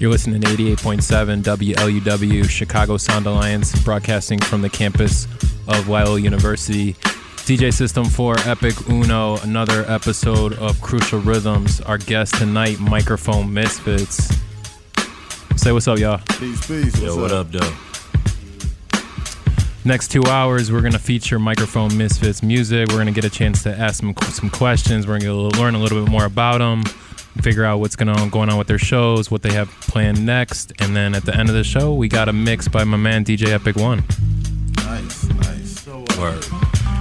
You're listening to 88.7 WLUW, Chicago Sound Alliance, broadcasting from the campus of Loyola University. DjsystemIV Epik1, another episode of Crucial Rhythms. Our guest tonight, microphone Misfitz. Say what's up, y'all. Peace. Yo, what up, though? Next 2 hours, we're going to feature microphone Misfitz music. We're going to get a chance to ask them some questions. We're going to learn a little bit more about them, figure out what's going on with their shows, what they have planned next. And then at the end of the show, we got a mix by my man, DJ Epik1. Nice. So, word.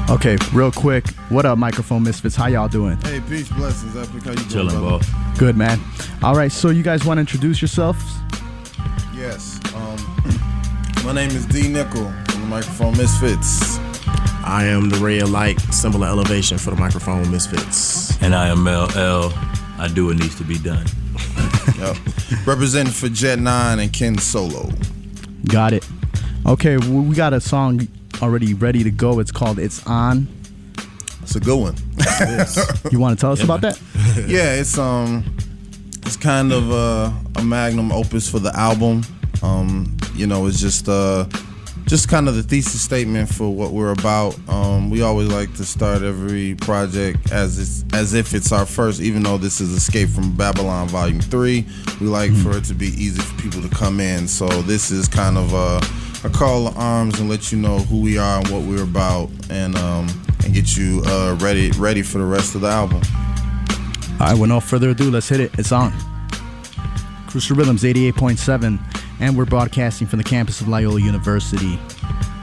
Okay, real quick. What up, microphone Misfits? How y'all doing? Hey, peace, blessings, Epik. How you doing, Chilling, brother? bro. Good, man. All right, so you guys want to introduce yourselves? Yes. My name is D. Nickel from the microphone Misfitz. I am the ray of light, symbol of elevation for the microphone Misfits. And I am LL. I do what needs to be done. Yep. Representing for Jet 9 and Ken Solo. Got it. Okay, well, we got a song already ready to go. It's called It's On. It's a good one. You want to tell us about that? Yeah, it's kind of a magnum opus for the album. It's just kind of the thesis statement for what we're about. We always like to start every project as if it's our first, even though this is Escape from Babylon Volume 3. We like for it to be easy for people to come in. So this is kind of a call to arms and let you know who we are and what we're about, and get you ready for the rest of the album. All right, with no further ado, let's hit it. It's on. Crucial Rhythms 88.7, and we're broadcasting from the campus of Loyola University.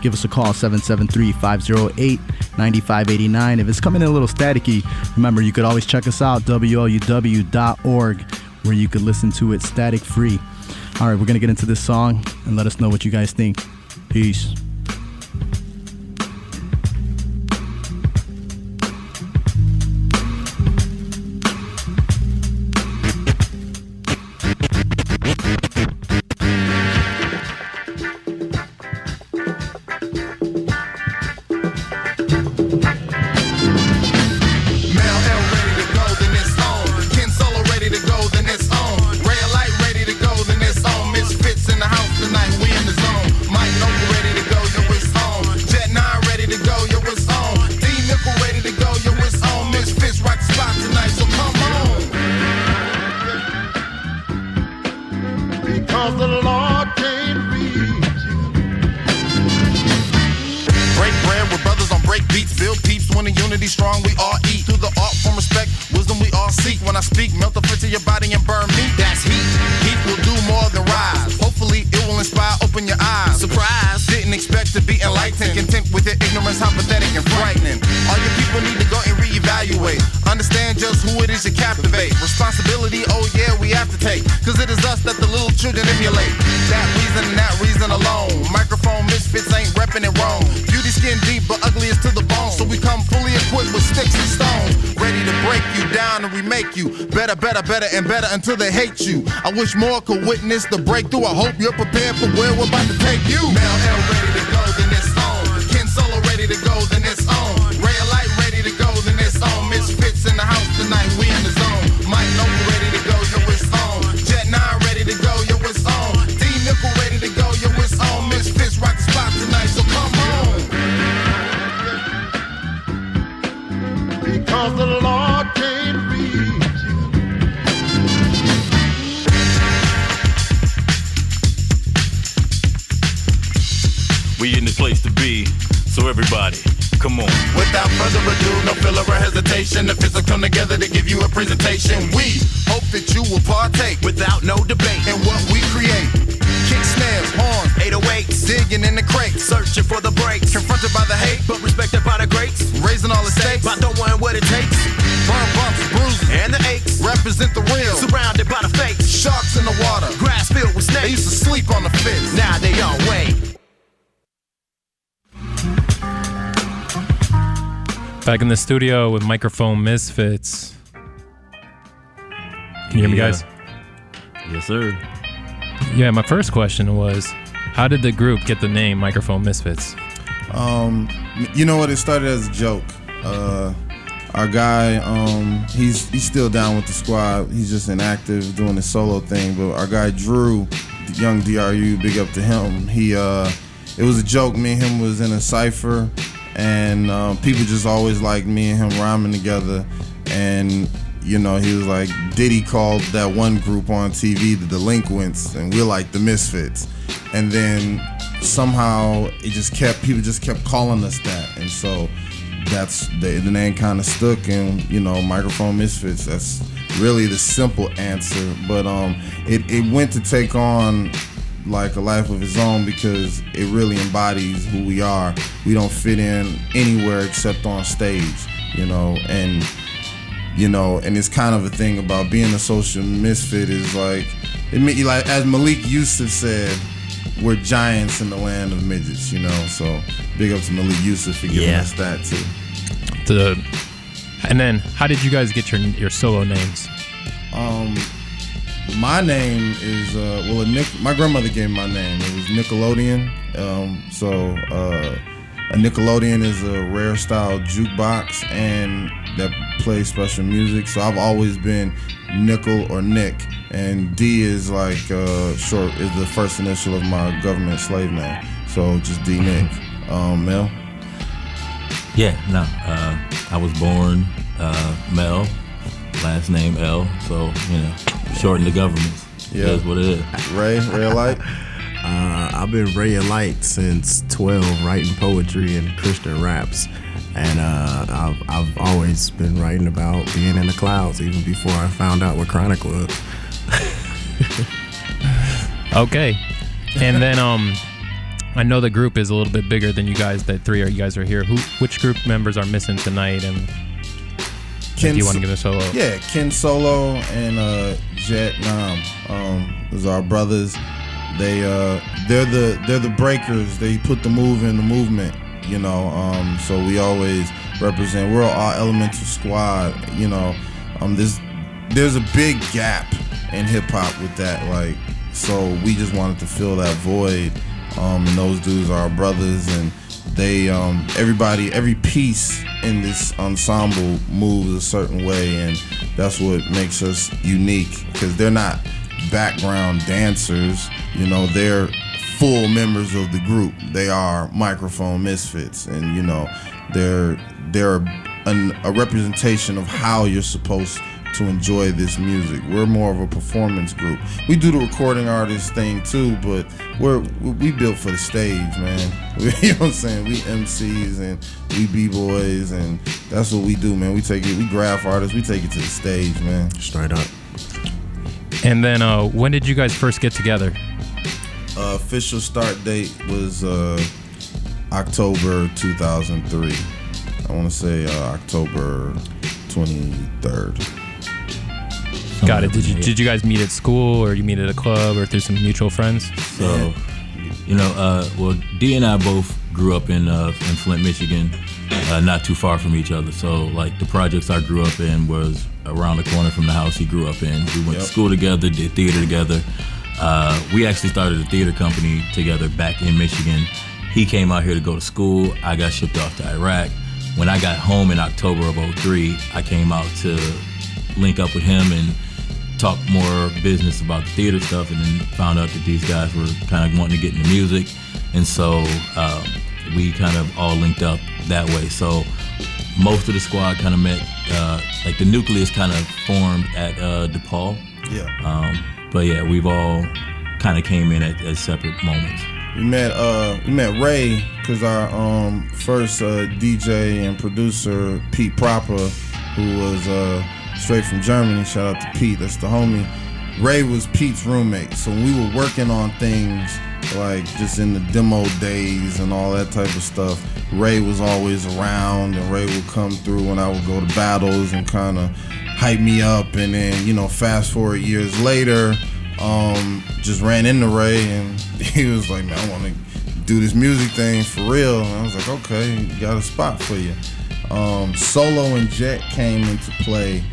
Give us a call, 773-508-9589. If it's coming in a little staticky, remember, you could always check us out, WLUW.org, where you could listen to it static free. All right, we're going to get into this song and let us know what you guys think. Peace. Better and better until they hate you. I wish more could witness the breakthrough. I hope you're prepared for where we're about to take you. Mel L ready to go, then it's on. Ken Solo ready to go, then it's on. Ray of Light ready to go, then it's on. Misfitz in the house tonight, we in the zone. Mike Noble ready to go, yo, it's on. Jet 9 ready to go, yo, it's on. D Nickel ready to go, yo, it's on. Misfitz rock the spot tonight, so come on. Because the Lord can't read. We in the place to be, so everybody, come on. Without further ado, no filler or hesitation. The fits will come together to give you a presentation. We hope that you will partake Without no debate. in what we create. Kick snares, horns, 808s, digging in the crates, searching for the breaks. confronted by the hate, But respected by the greats. raising all the stakes. By knowing what it takes. Burn bumps, bruises, And the aches. represent the real. Surrounded by the fakes. Sharks in the water, Grass filled with they used snakes. to sleep on the fence. Now they all wait. Back in the studio with microphone Misfitz. Can you hear me, guys? Yes, sir. Yeah, my first question was, how did the group get the name Microphone Misfitz? You know what? It started as a joke. our guy, he's still down with the squad. He's just inactive doing his solo thing. But our guy Drew, young DRU, big up to him. It was a joke. Me and him was in a cypher, and people just always liked me and him rhyming together. And you know, he was like, Diddy called that one group on TV the Delinquents, and we're like the Misfitz. And then somehow people just kept calling us that, and so that's the name kind of stuck. And you know, Microphone Misfitz, that's really the simple answer. But it went to take on like a life of its own because it really embodies who we are. We don't fit in anywhere except on stage, you know, and it's kind of a thing about being a social misfit is like as Malik Yusuf said, we're giants in the land of midgets, you know. So big up to Malik Yusuf for giving us that too. And then, how did you guys get your solo names? My name is my grandmother gave me my name. It was Nickelodeon. A Nickelodeon is a rare style jukebox and that plays special music. So I've always been Nickel or Nick, and D is like is the first initial of my government slave name. So just D Nick. Mel. Yeah, no. I was born Mel, last name L. So you know, shorten the government. Yeah, that's what it is. Ray Light. I've been Ray Light since 12, writing poetry and Christian raps, and I've always been writing about being in the clouds, even before I found out what Chronic was. Okay, and then I know the group is a little bit bigger than you guys. That three of you guys are here. Which group members are missing tonight? And do you want to give a solo? Yeah, Ken Solo and Jet Nam. Those are our brothers. They're the breakers. They put the move in the movement, you know. So we always represent. We're all elemental squad, you know. There's a big gap in hip hop with that, like. So we just wanted to fill that void. And those dudes are our brothers, and they every piece in this ensemble moves a certain way, and that's what makes us unique, because they're not background dancers, you know, they're full members of the group. They are Microphone Misfits, and you know, they're a representation of how you're supposed to enjoy this music. We're more of a performance group. We do the recording artist thing too, but we built for the stage, man. You know what I'm saying? We MCs and we B-boys, and that's what we do, man. We graph artists, we take it to the stage, man. Straight up. And then when did you guys first get together? Official start date was October 2003. I want to say October 23rd. Got it. Did you guys meet at school, or you meet at a club, or through some mutual friends? So, you know, well, D and I both grew up in Flint, Michigan, not too far from each other. So, like, the projects I grew up in was around the corner from the house he grew up in. We went to school together, did theater together. We actually started a theater company together back in Michigan. He came out here to go to school. I got shipped off to Iraq. When I got home in October of 2003, I came out to link up with him and talk more business about the theater stuff, and then found out that these guys were kind of wanting to get into music, and so we kind of all linked up that way. So most of the squad kind of met, like the nucleus kind of formed at DePaul. Yeah. But yeah, we've all kind of came in at separate moments. We met Ray because our first DJ and producer, Pete Proper, who was straight from Germany. Shout out to Pete, that's the homie. Ray was Pete's roommate, so when we were working on things like just in the demo days and all that type of stuff, Ray was always around, and Ray would come through when I would go to battles and kind of hype me up. And then, you know, fast forward years later, just ran into Ray, and he was like, man, I want to do this music thing for real. And I was like, okay, got a spot for you. Solo and Jet came into play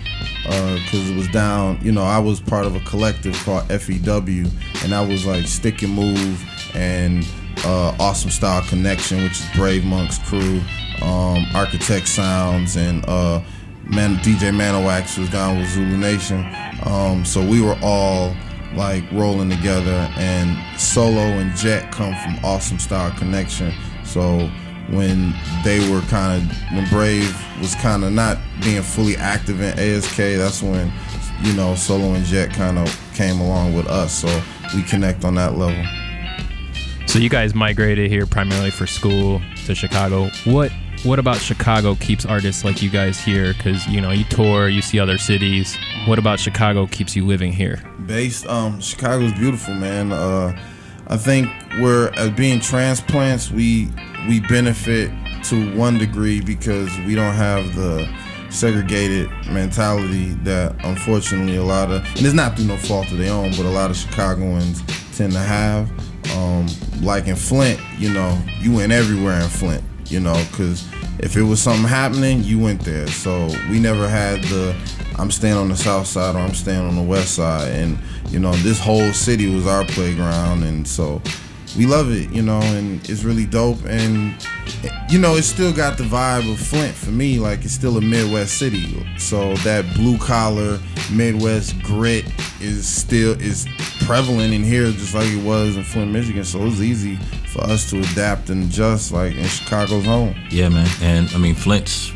because it was down, you know, I was part of a collective called FEW, and I was like Stick and Move and Awesome Style Connection, which is Brave Monk's crew, Architect Sounds, and DJ N.W.A was down with Zulu Nation. So we were all like rolling together, and Solo and Jet come from Awesome Style Connection. So when Brave was kind of not being fully active in ASK, that's when, you know, Solo and Jet kind of came along with us. So we connect on that level. So you guys migrated here primarily for school to Chicago. What about Chicago keeps artists like you guys here? Because, you know, you tour, you see other cities. What about Chicago keeps you living here? Chicago's beautiful, man. I think as being transplants, we benefit to one degree because we don't have the segregated mentality that unfortunately and it's not through no fault of their own, but a lot of Chicagoans tend to have. Like in Flint, you know, you went everywhere in Flint, you know, because if it was something happening, you went there. So we never had I'm staying on the south side or I'm staying on the west side. And, you know, this whole city was our playground. And so we love it, you know, and it's really dope. And, you know, it's still got the vibe of Flint for me. Like, it's still a Midwest city. So that blue collar Midwest grit is prevalent in here just like it was in Flint, Michigan. So it's easy for us to adapt and adjust, like in Chicago's home. Yeah, man. And I mean, Flint's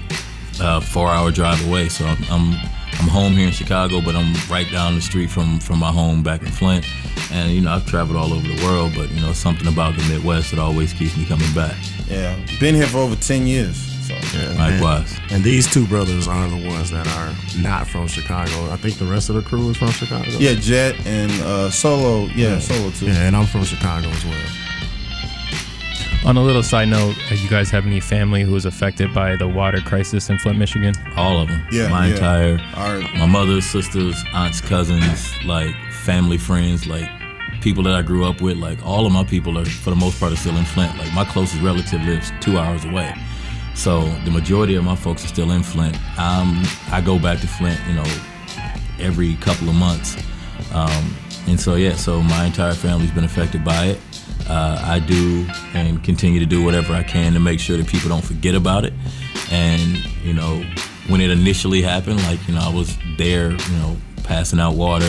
a 4-hour drive away, so I'm home here in Chicago, but I'm right down the street from my home back in Flint. And, you know, I've traveled all over the world, but, you know, something about the Midwest that always keeps me coming back. Yeah, been here for over 10 years. So. Yeah, likewise. And these two brothers are the ones that are not from Chicago. I think the rest of the crew is from Chicago. Yeah, Jet and Solo. Yeah, Solo too. Yeah, and I'm from Chicago as well. On a little side note, you guys have any family who was affected by the water crisis in Flint, Michigan? All of them. Yeah, My mother's sisters, aunts, cousins, like family, friends, like people that I grew up with. Like all of my people are, for the most part, are still in Flint. Like my closest relative lives 2 hours away. So the majority of my folks are still in Flint. I go back to Flint, you know, every couple of months. And so, yeah, so my entire family's been affected by it. I do and continue to do whatever I can to make sure that people don't forget about it. And, you know, when it initially happened, like, you know, I was there, you know, passing out water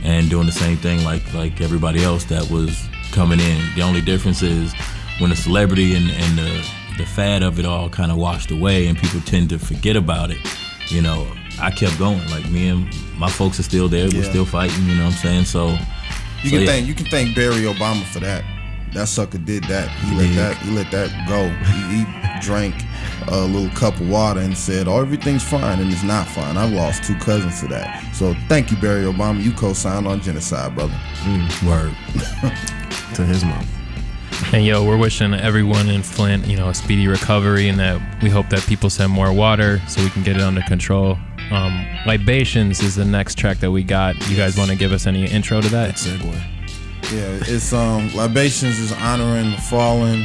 and doing the same thing like everybody else that was coming in. The only difference is when the celebrity and the fad of it all kind of washed away and people tend to forget about it, you know, I kept going. Like me and my folks are still there. We're still fighting, you know what I'm saying? So you can thank Barry Obama for that. That sucker did that. He let that go. He drank a little cup of water and said, "Oh, everything's fine," and it's not fine. I've lost 2 cousins to that. So thank you, Barry Obama. You co-signed on genocide, brother. Word. To his mom. And yo, we're wishing everyone in Flint, you know, a speedy recovery, and that we hope that people send more water so we can get it under control. Libations is the next track that we got. You guys want to give us any intro to that? Segue. Yeah, it's Libations is honoring the fallen.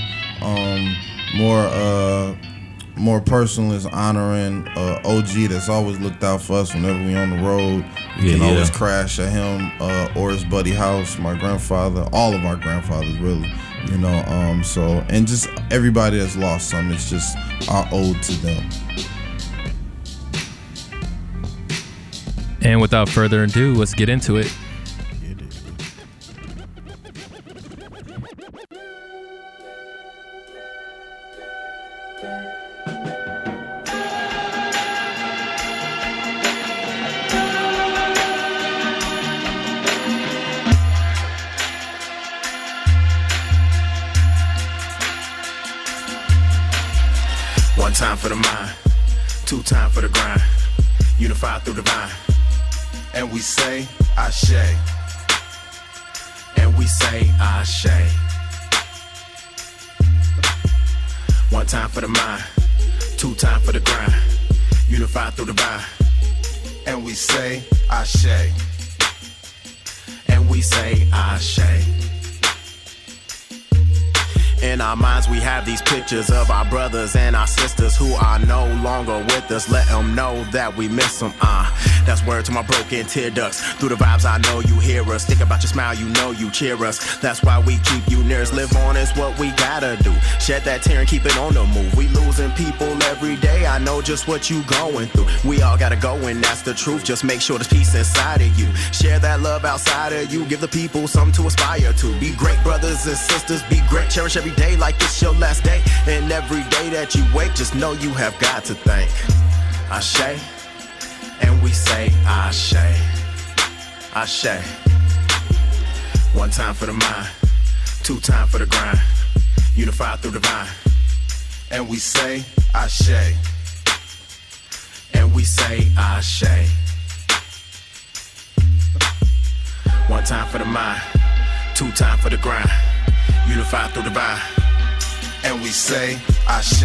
More personal is honoring OG that's always looked out for us whenever we on the road. We can always crash at him or his buddy house, my grandfather, all of our grandfathers really. You know, so, and just everybody that's lost something, it's just our ode to them. And without further ado, let's get into it. One time for the mind, 2 time for the grind, unified through divine. And we say, Ashe. And we say, Ashe. One time for the mind, 2 time for the grind, unified through divine. And we say, Ashe. And we say, Ashe. In our minds we have these pictures of our brothers and our sisters who are no longer with us. Let them know that we miss them. That's word to my broken tear ducts. Through the vibes, I know you hear us. Think about your smile, you know you cheer us. That's why we keep you near us. Live on is what we gotta do. Shed that tear and keep it on the move. We losing people every day. I know just what you going through. We all gotta go and that's the truth. Just make sure there's peace inside of you. Share that love outside of you. Give the people something to aspire to. Be great brothers and sisters. Be great. Cherish every day like it's your last day. And every day that you wake, just know you have got to thank Ashe. And we say Ashe. Ashe. One time for the mind, two time for the grind. Unified through divine. And we say Ashe. And we say Ashe. One time for the mind, two time for the grind. Unified through divine. And we say Ashe.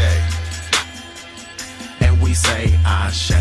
And we say Ashe.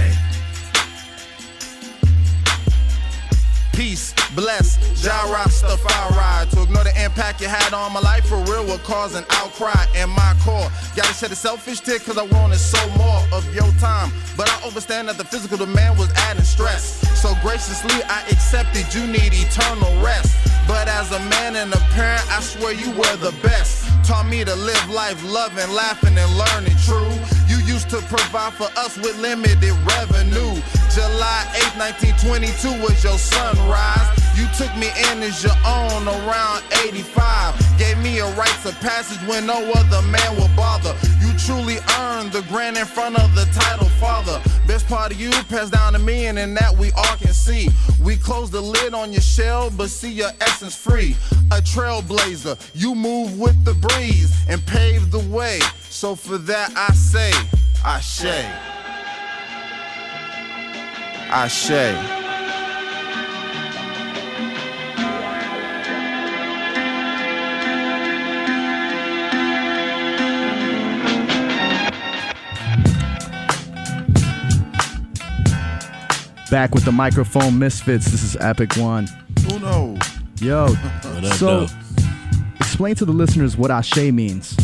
Peace, bless, Ja Rastafari. To ignore the impact you had on my life for real will cause an outcry in my core. Gotta shed a selfish tear cause I wanted so more of your time. But I understand that the physical demand was adding stress. So graciously I accepted you need eternal rest. But as a man and a parent, I swear you were the best. Taught me to live life loving, laughing, and learning true. You used to provide for us with limited revenue. July 8, 1922 was your sunrise. You took me in as your own around 85. Gave me a rites of passage when no other man would bother. You truly earned the grand in front of the title father. Best part of you passed down to me, and in that we all can see. We close the lid on your shell, but see your essence free. A trailblazer, you move with the breeze and pave the way. So for that I say, Ashe. Ashe. Back with the microphone, Misfitz. This is Epik1. Uno. Yo. What up, So, though? explain to the listeners what Ashe means.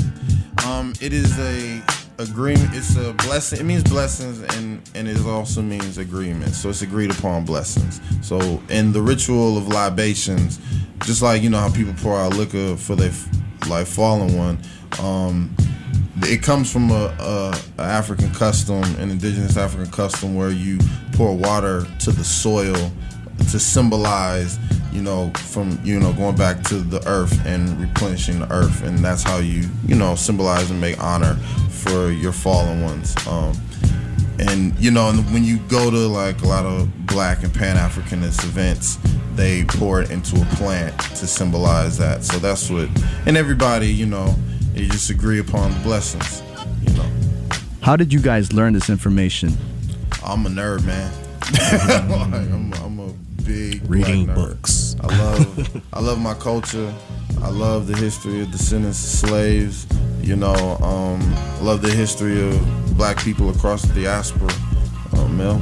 It is a agreement. It's a blessing. It means blessings, and it also means agreement. So it's agreed upon blessings. So in the ritual of libations, just like you know how people pour out liquor for their like fallen one, it comes from a African custom, an indigenous African custom, where you pour water to the soil to symbolize, from going back to the earth and replenishing the earth, and that's how you symbolize and make honor for your fallen ones. And when you go to like a lot of Black and Pan-Africanist events, they pour it into a plant to symbolize that. So that's what, and everybody, you just agree upon the blessings. How did you guys learn this information? I'm a nerd, man. I'm a big Reading Black nerd. books. I love my culture. I love the history of descendants of slaves. I love the history of Black people across the diaspora. Mel?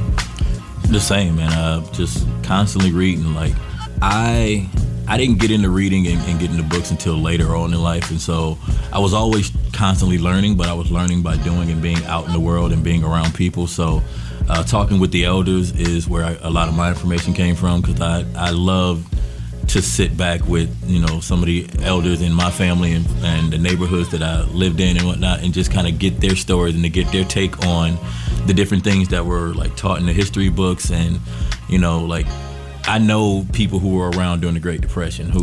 The same, man. Just constantly reading. Like, I didn't get into reading and get into books until later on in life, and so I was always constantly learning, but I was learning by doing and being out in the world and being around people. So talking with the elders is where a lot of my information came from, because I love to sit back with some of the elders in my family and the neighborhoods that I lived in and whatnot, and just kind of get their stories and to get their take on the different things that were like taught in the history books. And like, I know people who were around during the Great Depression who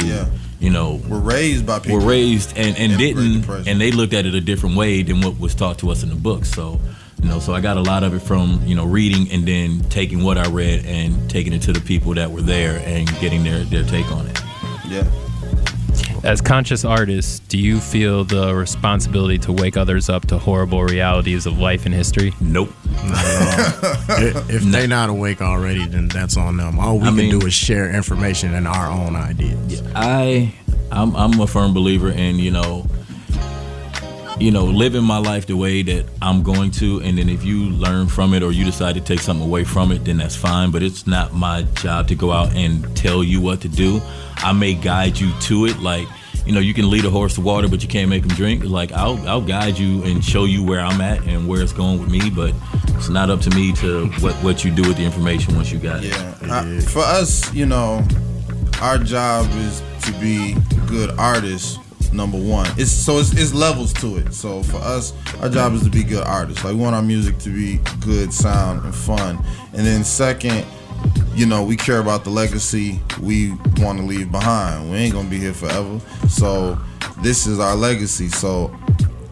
were raised by people. Were raised and didn't, Depression. and they looked at it a different way than what was taught to us in the books. So so I got a lot of it from reading, and then taking what I read and taking it to the people that were there and getting their take on it. Yeah. As conscious artists, do you feel the responsibility to wake others up to horrible realities of life and history? Nope. If they not awake already, then that's on them. All we can do is share information and our own ideas. I'm a firm believer in living my life the way that I'm going to, and then if you learn from it or you decide to take something away from it, then that's fine, but it's not my job to go out and tell you what to do. I may guide you to it, like, you can lead a horse to water, but you can't make him drink. Like, I'll guide you and show you where I'm at and where it's going with me, but it's not up to me to what you do with the information once you got it. Yeah. For us, our job is to be good artists. Number one, it's levels to it. So for us, our job is to be good artists. Like, we want our music to be good sound and fun. And then second, we care about the legacy we want to leave behind. We ain't gonna be here forever. So this is our legacy. So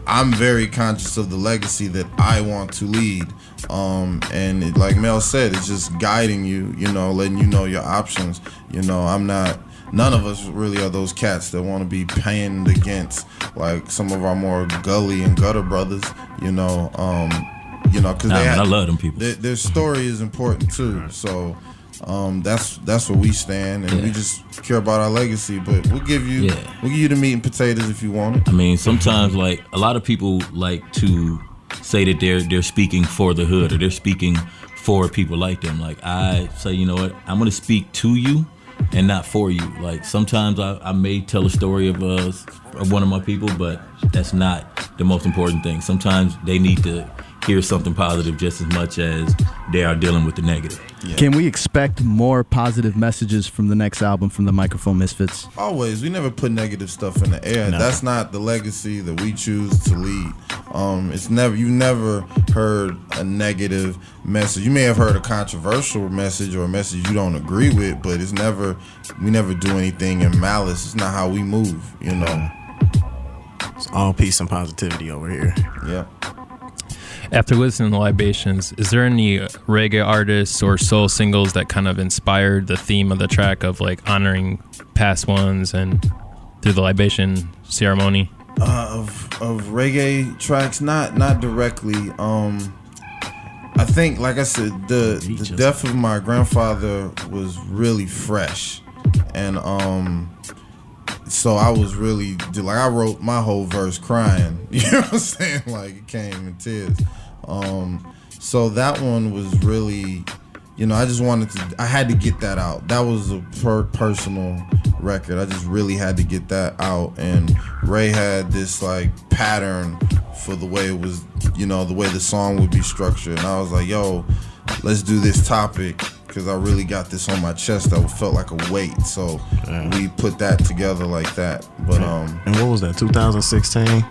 I'm very conscious of the legacy that I want to lead. And like Mel said, it's just guiding you, letting you know your options. None of us really are those cats that want to be pinned against like some of our more gully and gutter brothers, because I love them people. Their story is important too. So that's where we stand, and we just care about our legacy. But we'll give you the meat and potatoes if you want it. I mean, sometimes like a lot of people like to say that they're speaking for the hood, or they're speaking for people like them. Like, I say, you know what, I'm gonna speak to you and not for you. Like, sometimes I may tell a story of one of my people, but that's not the most important thing. Sometimes they need to hear something positive just as much as they are dealing with the negative. Yeah. Can we expect more positive messages from the next album from the Microphone Misfits? Always. We never put negative stuff in the air. No. That's not the legacy that we choose to lead. You've never heard a negative message. You may have heard a controversial message or a message you don't agree with, but we never do anything in malice. It's not how we move, It's all peace and positivity over here. Yeah. After listening to Libations, is there any reggae artists or soul singles that kind of inspired the theme of the track of like honoring past ones and through the libation ceremony? Of reggae tracks, not directly. I think, like I said, the death of my grandfather was really fresh, and so I was really I wrote my whole verse crying. You know what I'm saying? Like, it came in tears. So that one was really, I had to get that out. That was a personal record. I just really had to get that out. And Ray had this like pattern for the way it was, the way the song would be structured. And I was like, yo, let's do this topic, because I really got this on my chest that felt like a weight. So we put that together like that. But and what was that, 2016?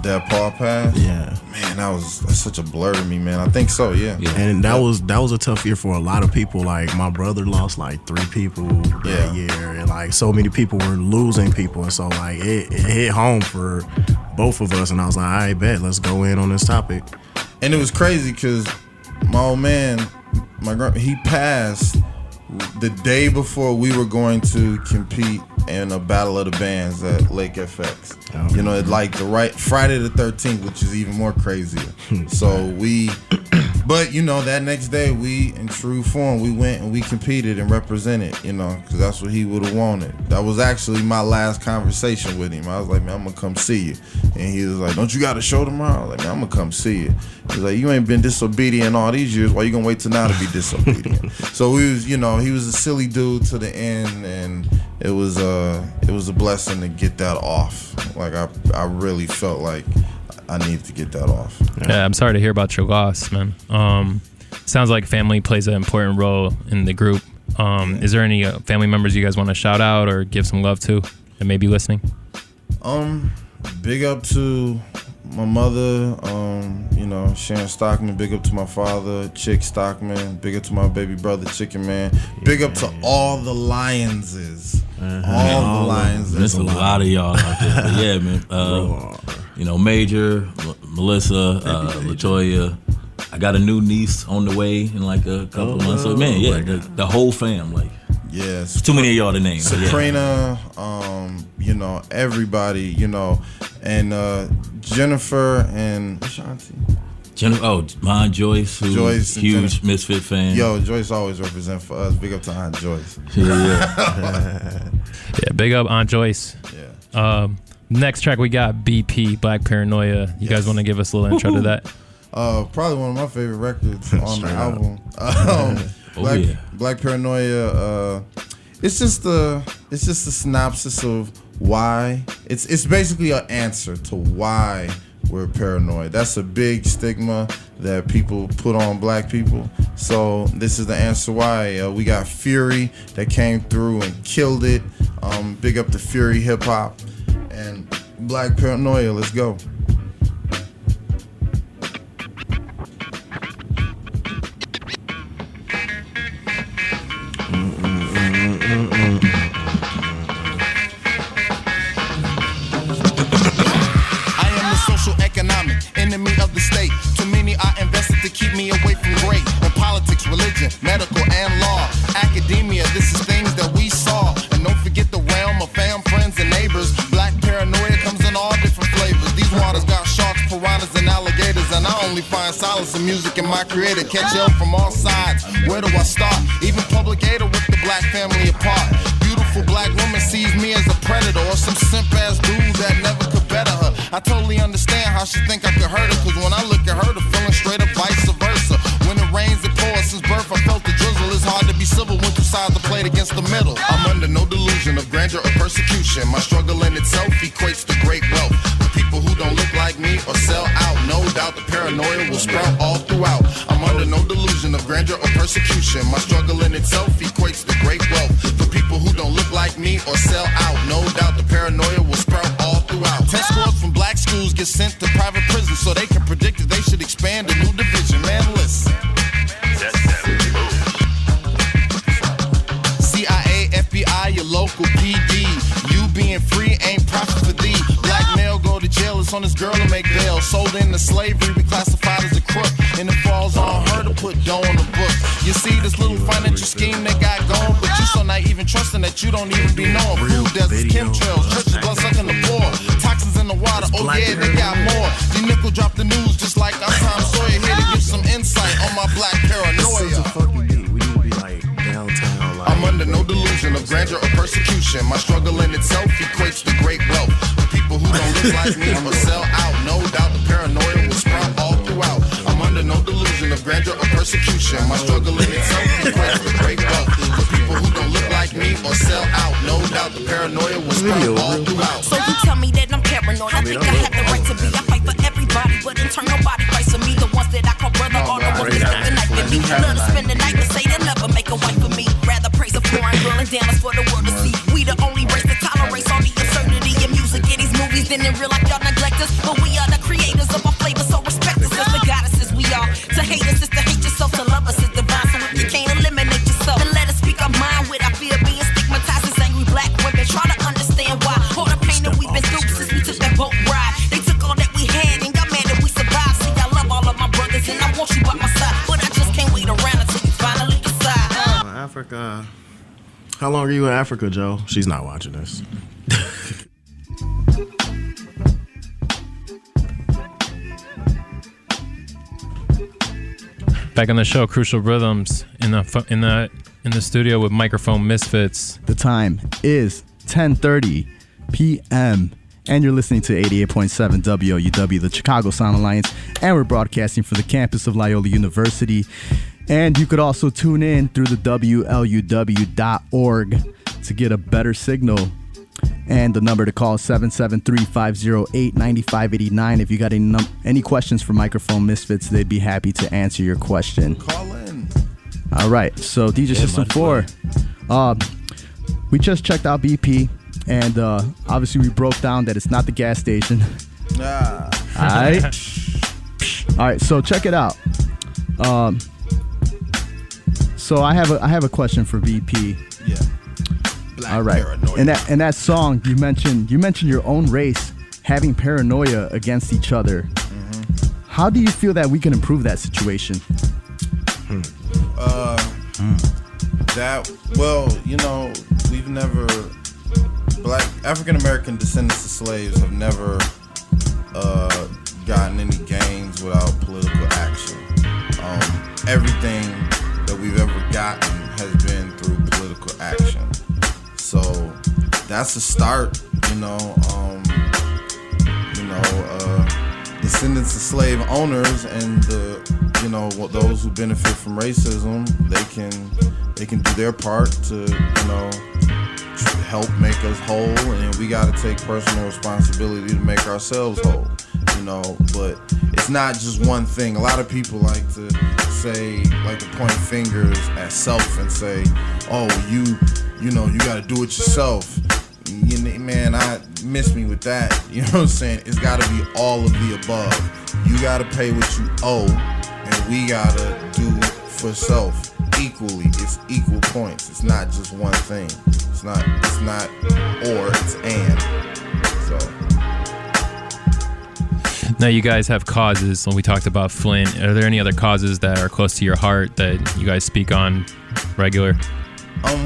That Paul passed? Yeah. Man, that's such a blur to me, man. I think so, yeah. And that was a tough year for a lot of people. Like, my brother lost like 3 people that year, and like so many people were losing people, and so like it hit home for both of us. And I was like, all right, bet, let's go in on this topic. And it was crazy because my old man, he passed the day before we were going to compete in a battle of the bands at Lake FX. Like Friday the 13th, which is even more crazier. So but that next day, we, in true form, we went and we competed and represented, because that's what he would have wanted. That was actually my last conversation with him. I was like, man, I'm gonna come see you. And he was like, don't you got a show tomorrow? I was like, man, I'm gonna come see you. He was like, you ain't been disobedient all these years. Why you gonna wait till now to be disobedient? So he was a silly dude to the end, and it was a blessing to get that off. Like, I really felt like I needed to get that off. Yeah, I'm sorry to hear about your loss, man. Sounds like family plays an important role in the group. Is there any family members you guys want to shout out or give some love to that may be listening? Big up to my mother, Sharon Stockman. Big up to my father, Chick Stockman. Big up to my baby brother, Chicken Man. Big up to all the Lionses. All the Lionses. There's a lot of y'all out there. But yeah, man. Major, Melissa, LaToya. I got a new niece on the way in like a couple of months. So man, the whole fam, like. Yes. Too many of y'all to name. Sabrina, everybody, and Jennifer and Ashanti. My Aunt Joyce, who's huge Misfit fan. Yo, Joyce always represent for us. Big up to Aunt Joyce. Yeah, big up Aunt Joyce. Yeah. Next track we got BP, Black Paranoia. You guys want to give us a little intro to that? Probably one of my favorite records on the album. Black Paranoia. It's just a synopsis of why. It's basically an answer to why we're paranoid. That's a big stigma that people put on black people. So this is the answer why. We got Fury that came through and killed it. Big up to Fury Hip Hop and Black Paranoia. Let's go. Enemy of the state. Too many I invested to keep me away from great. On politics, religion, medical, and law. Academia, this is things that we saw. And don't forget the realm of fam, friends, and neighbors. Black paranoia comes in all different flavors. These waters got sharks, piranhas, and alligators. And I only find solace in music and my creator. Catch up from all sides. Where do I start? Even Public Aid with the black family apart. Beautiful black woman sees me as a predator or some simp-ass dude that never could better her. I totally understand how she think I could hurt her, cause when I look at her, the feeling straight up vice versa. When it rains, it pours. Since birth, I felt the drizzle. It's hard to be civil when two sides are played against the middle. I'm under no delusion of grandeur or persecution. My struggle in itself equates to great wealth. For people who don't look like me or sell out, no doubt the paranoia will sprout all throughout. I'm under no delusion of grandeur or persecution. My struggle in itself equates to great wealth. For people who don't look like me or sell out, no doubt the paranoia will sprout all throughout. Test scores from black schools get sent to private prisons so they can predict that they should expand a new division. Man, listen. CIA, FBI, your local PD. You being free ain't profit for thee. Black male go to jail, it's on this girl to make bail. Sold into slavery, reclassified as a crook. And it falls on her to put dough on the book. You see this little financial scheme they got going, but you so naive and trusting that you don't even be knowing. Food deserts, chemtrails, churches, blood sucking the poor. Toxins in the water, oh yeah, they got more. The nickel dropped the news just like I'm Tom Sawyer here to give some insight on my black paranoia. We need to be like downtown. Like, I'm under no delusion of grandeur or persecution. My struggle in itself equates to great wealth. For people who don't look like me or sell out, no doubt the paranoia will sprout all throughout. I'm under no delusion of grandeur or persecution. My struggle in itself equates to great wealth. For people who don't look like me or sell out, no doubt the paranoia will sprout all throughout. So you tell me that I'm paranoid. I think I have the right to be. I fight for everybody, but in turn nobody fights for me. The ones that I call brother are the ones that stick the knife in me. Love to spend the night but say they'll never make a wife for me. Rather praise a foreign girl and dance for the world to see. We the only race that tolerates all the absurdity in music in these movies. Then in real life y'all neglect us, but we are the creators of our flavor, so respect us as the goddesses we are. To hate us is to hate yourself, to love us is divine. So if you can't eliminate yourself, then let us speak our mind with our fear being stigmatized as angry black women. Try to understand why all the pain that we've been through since we took that boat ride. They took all that we had and got mad that we survived. See, I love all of my brothers and I want you by my side, but I just can't wait around until you finally decide. Africa. How long are you in Africa, Joe? She's not watching this. Back on the show, Crucial Rhythms in the studio with microphone Misfitz. The time is 10:30 p.m. and you're listening to 88.7 WOUW, the Chicago Sound Alliance, and we're broadcasting for the campus of Loyola University. And you could also tune in through the WLUW.org to get a better signal. And the number to call is 773-508-9589. If you got any questions for Microphone Misfits, they'd be happy to answer your question. Call in. All right, so DJ System 4, we just checked out BP, and obviously we broke down that it's not the gas station. Nah. All right, so check it out. So I have a question for BP. Yeah. Black All right. paranoia. In that song, you mentioned your own race having paranoia against each other. Mm-hmm. How do you feel that we can improve that situation? We've never, black African American descendants of slaves have never gotten any gains without political action. Everything that we've ever gotten has been through political action. So that's a start, descendants of slave owners and those who benefit from racism, they can do their part to help make us whole, and we got to take personal responsibility to make ourselves whole. you know, but it's not just one thing. A lot of people like to say, like to point fingers at self and say, oh, you know, you gotta do it yourself. Man, I miss me with that. You know what I'm saying? It's gotta be all of the above. You gotta pay what you owe, and we gotta do for self equally. It's equal points. It's not just one thing. It's not or, it's and. So. Now you guys have causes. When we talked about Flint, are there any other causes that are close to your heart that you guys speak on regular?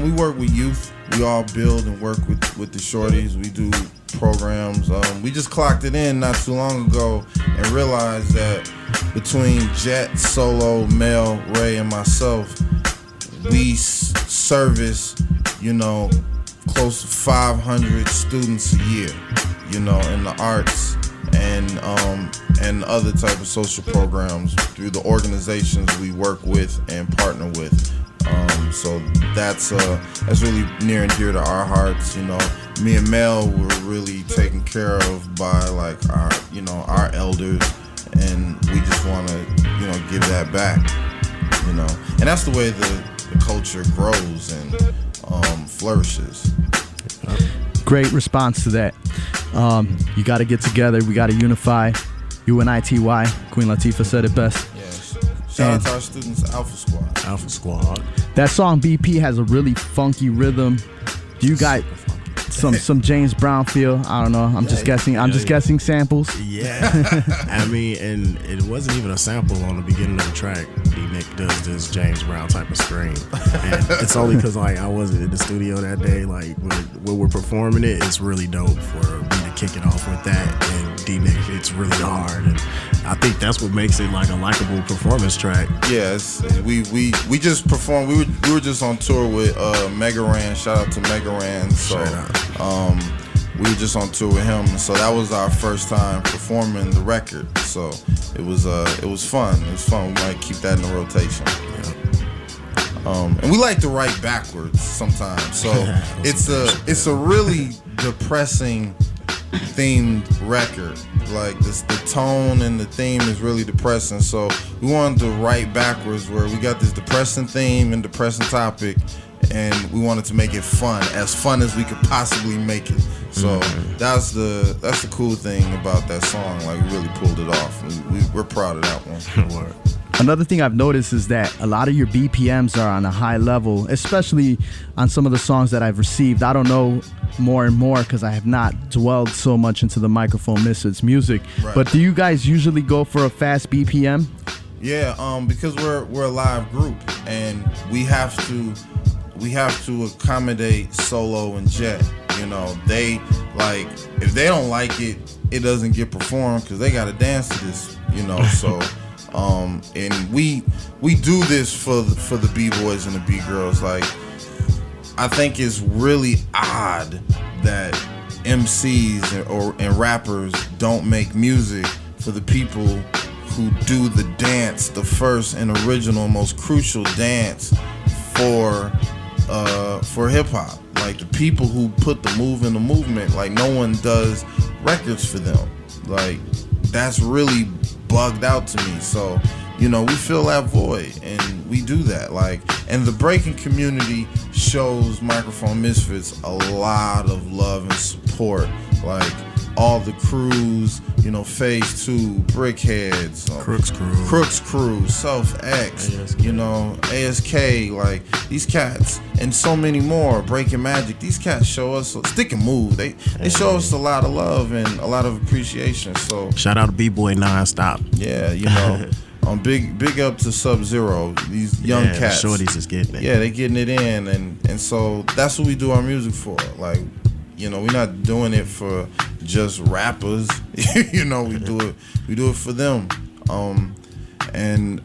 We work with youth. We all build and work with the shorties. We do programs. We just clocked it in not too long ago and realized that between Jet, Solo, Mel, Ray, and myself, we service, you know, close to 500 students a year, you know, in the arts and other type of social programs through the organizations we work with and partner with. So that's really near and dear to our hearts. You know, me and Mel were really taken care of by like our elders, and we just want to, you know, give that back. You know, and that's the way the culture grows and flourishes. Great response to that. You got to get together. We got to unify. UNITY. Queen Latifah said it best. Yes. Shout out to our students, Alpha Squad. Alpha Squad. That song BP has a really funky rhythm. Do you got some James Brown feel? I don't know. I'm just guessing. I'm just guessing samples. Yeah. I mean, and it wasn't even a sample on the beginning of the track. D-Nick does this James Brown type of scream. And it's only because like I wasn't in the studio that day. Like when we're performing it, it's really dope for me to kick it off with that. And D-Nick hits really hard. And I think that's what makes it like a likable performance track. Yes, we just performed. We were just on tour with Megaran. Shout out to Megaran. So we were just on tour with him. So that was our first time performing the record. So it was fun. It was fun. We might keep that in the rotation. Yeah. And we like to write backwards sometimes. So it's a really depressing themed record. Like the tone and the theme is really depressing, so we wanted to write backwards where we got this depressing theme and depressing topic, and we wanted to make it as fun as we could possibly make it. So that's the cool thing about that song. Like we really pulled it off. We're proud of that one. Another thing I've noticed is that a lot of your BPMs are on a high level, especially on some of the songs that I've received. I don't know more and more because I have not dwelled so much into the microphone Misfitz music. Right. But do you guys usually go for a fast BPM? Yeah, because we're a live group and we have to accommodate Solo and Jet. You know, they like if they don't like it, it doesn't get performed because they got to dance to this. You know, so. And we do this for the B-boys and the B-girls. Like, I think it's really odd that MCs and rappers don't make music for the people who do the dance, the first and original, most crucial dance for hip hop. Like the people who put the move in the movement. Like no one does records for them. Like that's really bugged out to me. So, you know, we fill that void and we do that. Like, and the breaking community shows Microphone Misfitz a lot of love and support. Like all the crews, you know, Phase 2, Brickheads, Crooks Crew, Self X, ASK. You know, ASK, like these cats and so many more, Breaking Magic. These cats show us Stick and Move. They show us a lot of love and a lot of appreciation. So shout out to B-Boy Nonstop. Yeah, you know. Big up to Sub-Zero. These young cats. The shorties is getting it. Yeah, they getting it in, and so that's what we do our music for. Like, you know, we're not doing it for just rappers. You know, we do it for them. And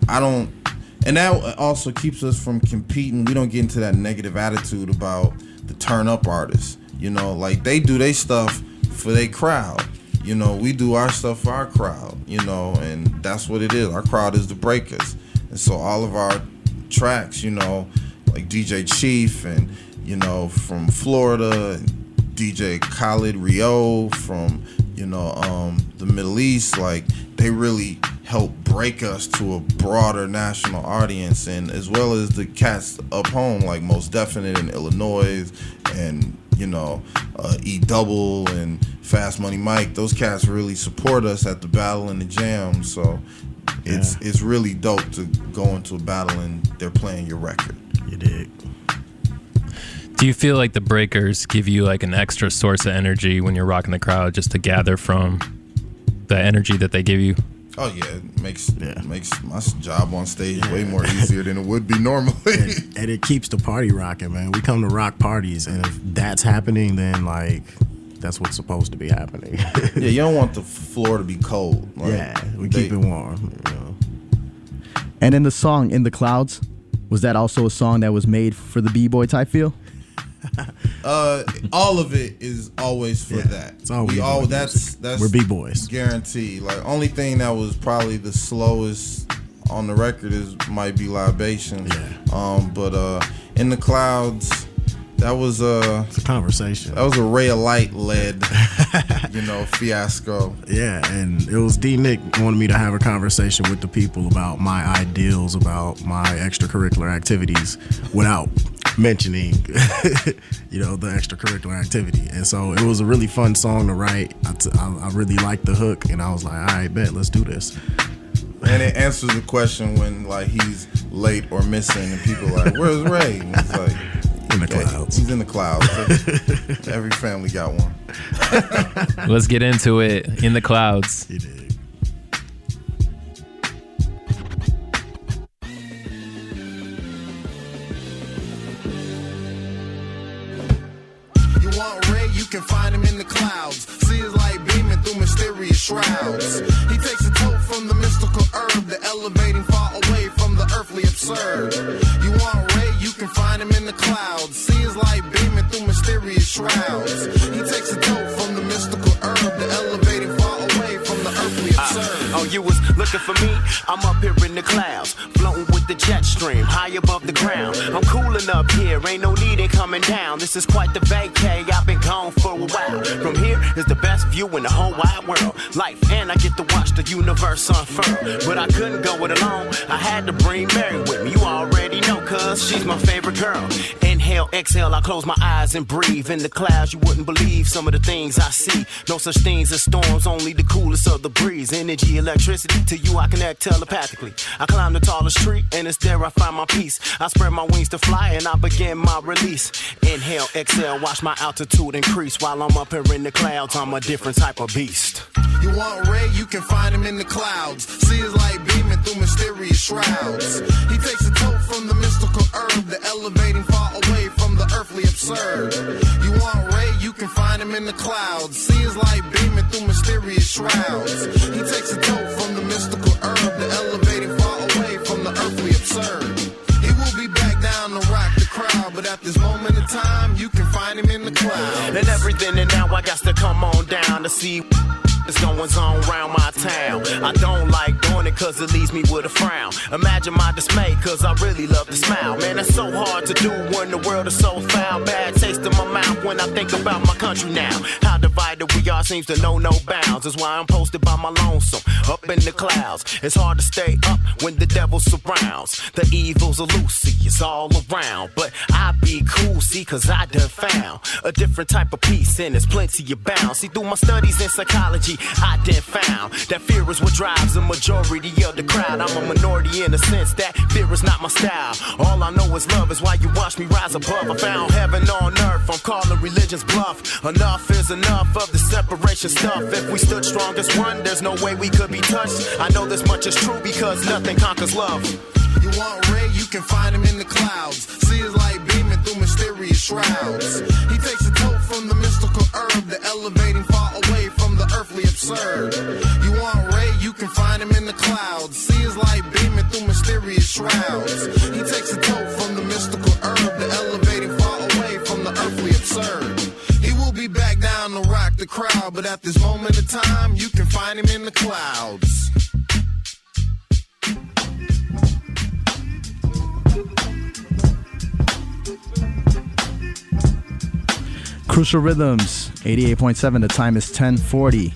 that also keeps us from competing. We don't get into that negative attitude about the turn up artists. You know, like they do their stuff for their crowd. You know, we do our stuff for our crowd, you know, and that's what it is. Our crowd is the breakers. And so all of our tracks, you know, like DJ Chief and, you know, from Florida, and DJ Khalid Rio from the Middle East, like they really help break us to a broader national audience, and as well as the cats up home, like Most Definite in Illinois, and E Double and Fast Money Mike. Those cats really support us at the battle and the jam. So it's really dope to go into a battle and they're playing your record. You dig? Do you feel like the breakers give you like an extra source of energy when you're rocking the crowd, just to gather from the energy that they give you? Oh yeah, it makes my job on stage way more easier than it would be normally. And it keeps the party rocking, man. We come to rock parties, and if that's happening, then like that's what's supposed to be happening. Yeah, you don't want the floor to be cold. Like, we keep it warm. And in the song "In the Clouds," was that also a song that was made for the b-boy type feel? All of it is always for that. It's all that's we're b-boys. Guaranteed. Like only thing that was probably the slowest on the record might be Libation. Yeah. But In the Clouds, that was it's a conversation. That was a Ray of Light led fiasco. Yeah, and it was D-Nick wanted me to have a conversation with the people about my ideals, about my extracurricular activities without mentioning the extracurricular activity. And so it was a really fun song to write. I really liked the hook, and I was like, all right, bet, let's do this. And it answers the question when like he's late or missing and people are like, where's Ray? And it's like, in the clouds. He's in the clouds. Every family got one. Let's get into it. In the Clouds. You did. You can find him in the clouds. See his light beaming through mysterious shrouds. He takes a toke from the mystical herb, the elevating far away from the earthly absurd. You want Ray, you can find him in the clouds. See his light beaming through mysterious shrouds. He takes a toke from the mystical herb, the elevating far away from the earthly absurd. Oh, you was looking for me? I'm up here in the clouds, floating with the jet stream, high above the ground. I'm cooling up here, ain't no need in coming down. This is quite the vacay, I've been gone for a while. From here is the best view in the whole wide world. Life, and I get to watch the universe unfurl. But I couldn't go it alone, I had to bring Mary with me. You already know, cuz she's my favorite girl. Inhale, exhale, I close my eyes and breathe. In the clouds, you wouldn't believe some of the things I see. No such things as storms, only the coolest of the breeze. Energy, electricity, to you I connect telepathically. I climb the tallest tree, and it's there I find my peace. I spread my wings to fly, and I begin my release. Inhale, exhale, watch my altitude increase. While I'm up here in the clouds, I'm a different type of beast. You want Ray, you can find him in the clouds. See his light beaming through mysterious shrouds. He takes a toke from the mystical herb, the elevating far away from the earthly absurd. You want Ray, you can find him in the clouds. See his light beaming through mysterious shrouds. He takes a toke from the mystical herb, the elevating far away from the earthly absurd. He will be back down to rock the crowd, but at this moment in time, you can find him in the clouds. And everything, and now I got to come on down to see what's going on around my town. I don't like doing it cause it leaves me with a frown. Imagine my dismay cause I really love to smile. Man, it's so hard to do when the world is so foul. Bad taste in my mouth when I think about my country now. How divided we are seems to know no bounds. That's why I'm posted by my lonesome up in the clouds. It's hard to stay up when the devil surrounds. The evil's elusive, it's all around. But I be cool, see, cause I done found a different type of peace and there's plenty of bounds. See, through my studies in psychology, I done found that fear is what drives the majority of the crowd. I'm a minority in the sense that fear is not my style. All I know is love is why you watch me rise above. I found heaven on earth, I'm calling religion's bluff. Enough is enough of the separation stuff. If we stood strong as one, there's no way we could be touched. I know this much is true because nothing conquers love. You want Ray, you can find him in the clouds. See his light beaming through mysterious shrouds. He takes a toke from the mystical herb, the elevating far away from the earthly absurd. You want Ray, you can find him in the clouds. See his light beaming through mysterious shrouds. He takes a toke from the mystical herb, the elevating far away from the earthly absurd. He will be back down to rock the crowd, but at this moment in time, you can find him in the clouds. Crucial Rhythms, 88.7. The time is 10:40.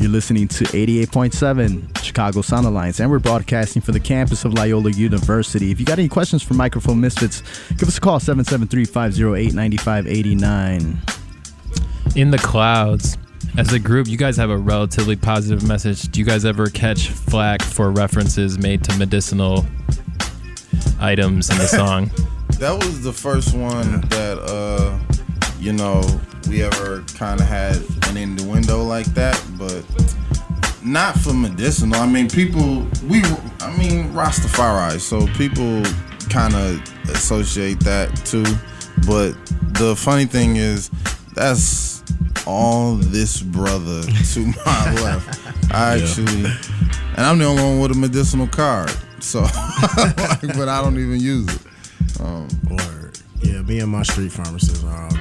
You're listening to 88.7 Chicago Sound Alliance, and we're broadcasting for the campus of Loyola University. If you got any questions for Microphone Misfits, give us a call, 773-508-9589. In the clouds, as a group, you guys have a relatively positive message. Do you guys ever catch flack for references made to medicinal items in the song? That was the first one that, we ever kind of had an innuendo like that, but not for medicinal. I mean, Rastafari, so people kind of associate that too. But the funny thing is, that's all this brother to my left. And I'm the only one with a medicinal card, so but I don't even use it. Word. Yeah, me and my street pharmacists are all good.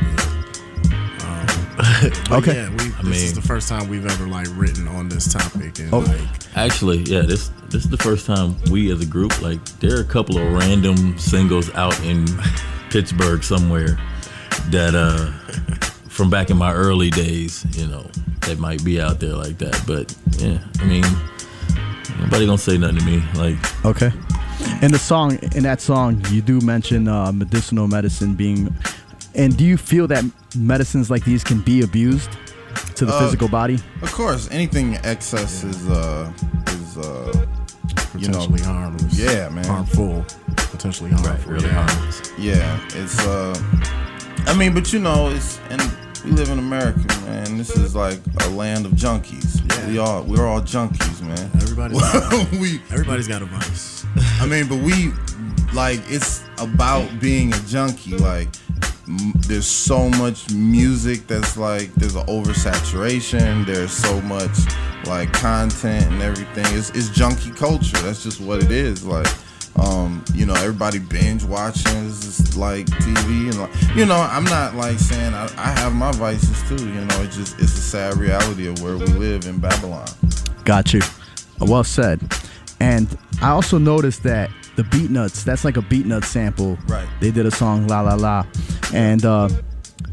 Okay. Yeah, this is the first time we've ever written on this topic, and actually, yeah, this is the first time we as a group, there are a couple of random singles out in Pittsburgh somewhere that from back in my early days, that might be out there like that. But yeah, nobody gonna say nothing to me. Okay. In that song, you do mention medicinal medicine being. And do you feel that medicines like these can be abused to the physical body? Of course, anything excess is potentially harmless. Yeah, man. Harmful, potentially harmful. Right, really harmless. Yeah, it's but it's, and we live in America, man. This is like a land of junkies. Yeah. We're all junkies, man. Everybody's got a vice. But it's about being a junkie. There's so much music that's there's an oversaturation. There's so much content and everything. It's junkie culture. That's just what it is. Everybody binge watching. It's just TV and I'm not saying I have my vices too. It's a sad reality of where we live in Babylon. Got you. Well said. And I also noticed that the Beat Nuts, that's like a Beat Nuts sample. Right. They did a song, La La La. And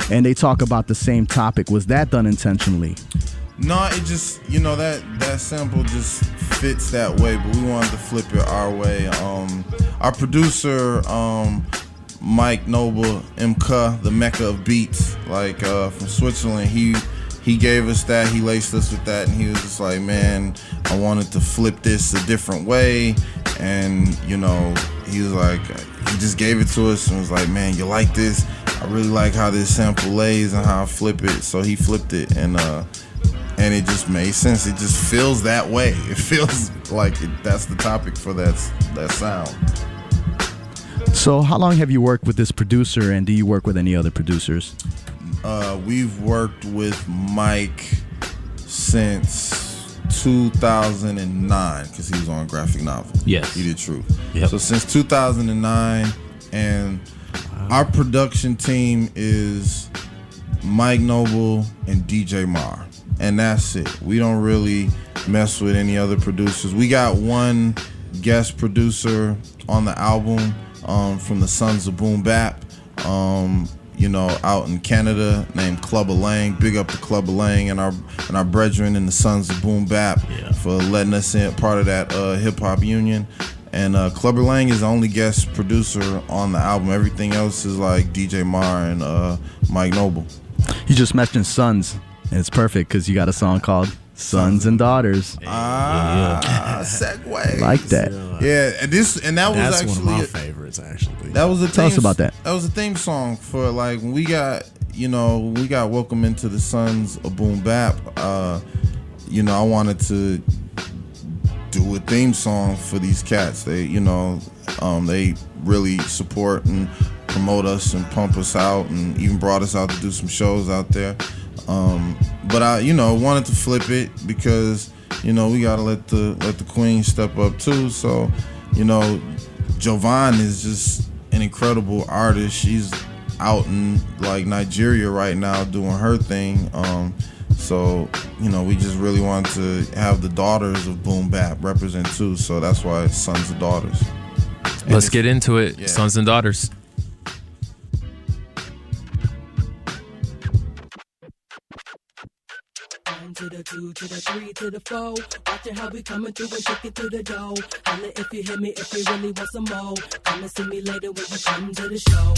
they talk about the same topic. Was that done intentionally? No, it just, that sample just fits that way, but we wanted to flip it our way. Our producer, Mike Noble, Epik1, the Mecca of beats, from Switzerland, he gave us that, he laced us with that, and he was just like, man, I wanted to flip this a different way. And, he was like, he just gave it to us and was like, man, you like this? I really like how this sample lays and how I flip it. So he flipped it, and it just made sense. It just feels that way. It feels like that's the topic for that sound. So how long have you worked with this producer, and do you work with any other producers? We've worked with Mike since 2009 because he was on graphic novel. Yes. He did Truth. Yep. So since 2009, and our production team is Mike Noble and DJ Mar, and that's it. We don't really mess with any other producers. We got one guest producer on the album from the Sons of Boom Bap, out in Canada, named Clubber Lang. Big up to Clubber Lang and our brethren in the Sons of Boom Bap for letting us in part of that hip hop union. And Clubber Lang is the only guest producer on the album. Everything else is DJ Mar and Mike Noble. You just mentioned Sons, and it's perfect because you got a song called Sons and Daughters. Segue. Like that. Yeah, and that was That's actually one of my favorites, actually. That was Tell us about that. That was a theme song for when we got welcomed into the Sons of Boom Bap. I wanted to do a theme song for these cats. They they really support and promote us and pump us out, and even brought us out to do some shows out there. But I wanted to flip it because we gotta let the queen step up too. So Jovan is just an incredible artist. She's out in Nigeria right now doing her thing. So we just really wanted to have the daughters of Boom Bap represent too. So that's why it's Sons and Daughters. Let's get into it. Yeah. Sons and Daughters. To the T 2 to the 3 to the 4. Watching how we coming through and take it to the dough. Holla if you hear me, if you really want some more. Come and see me later when you come to the show.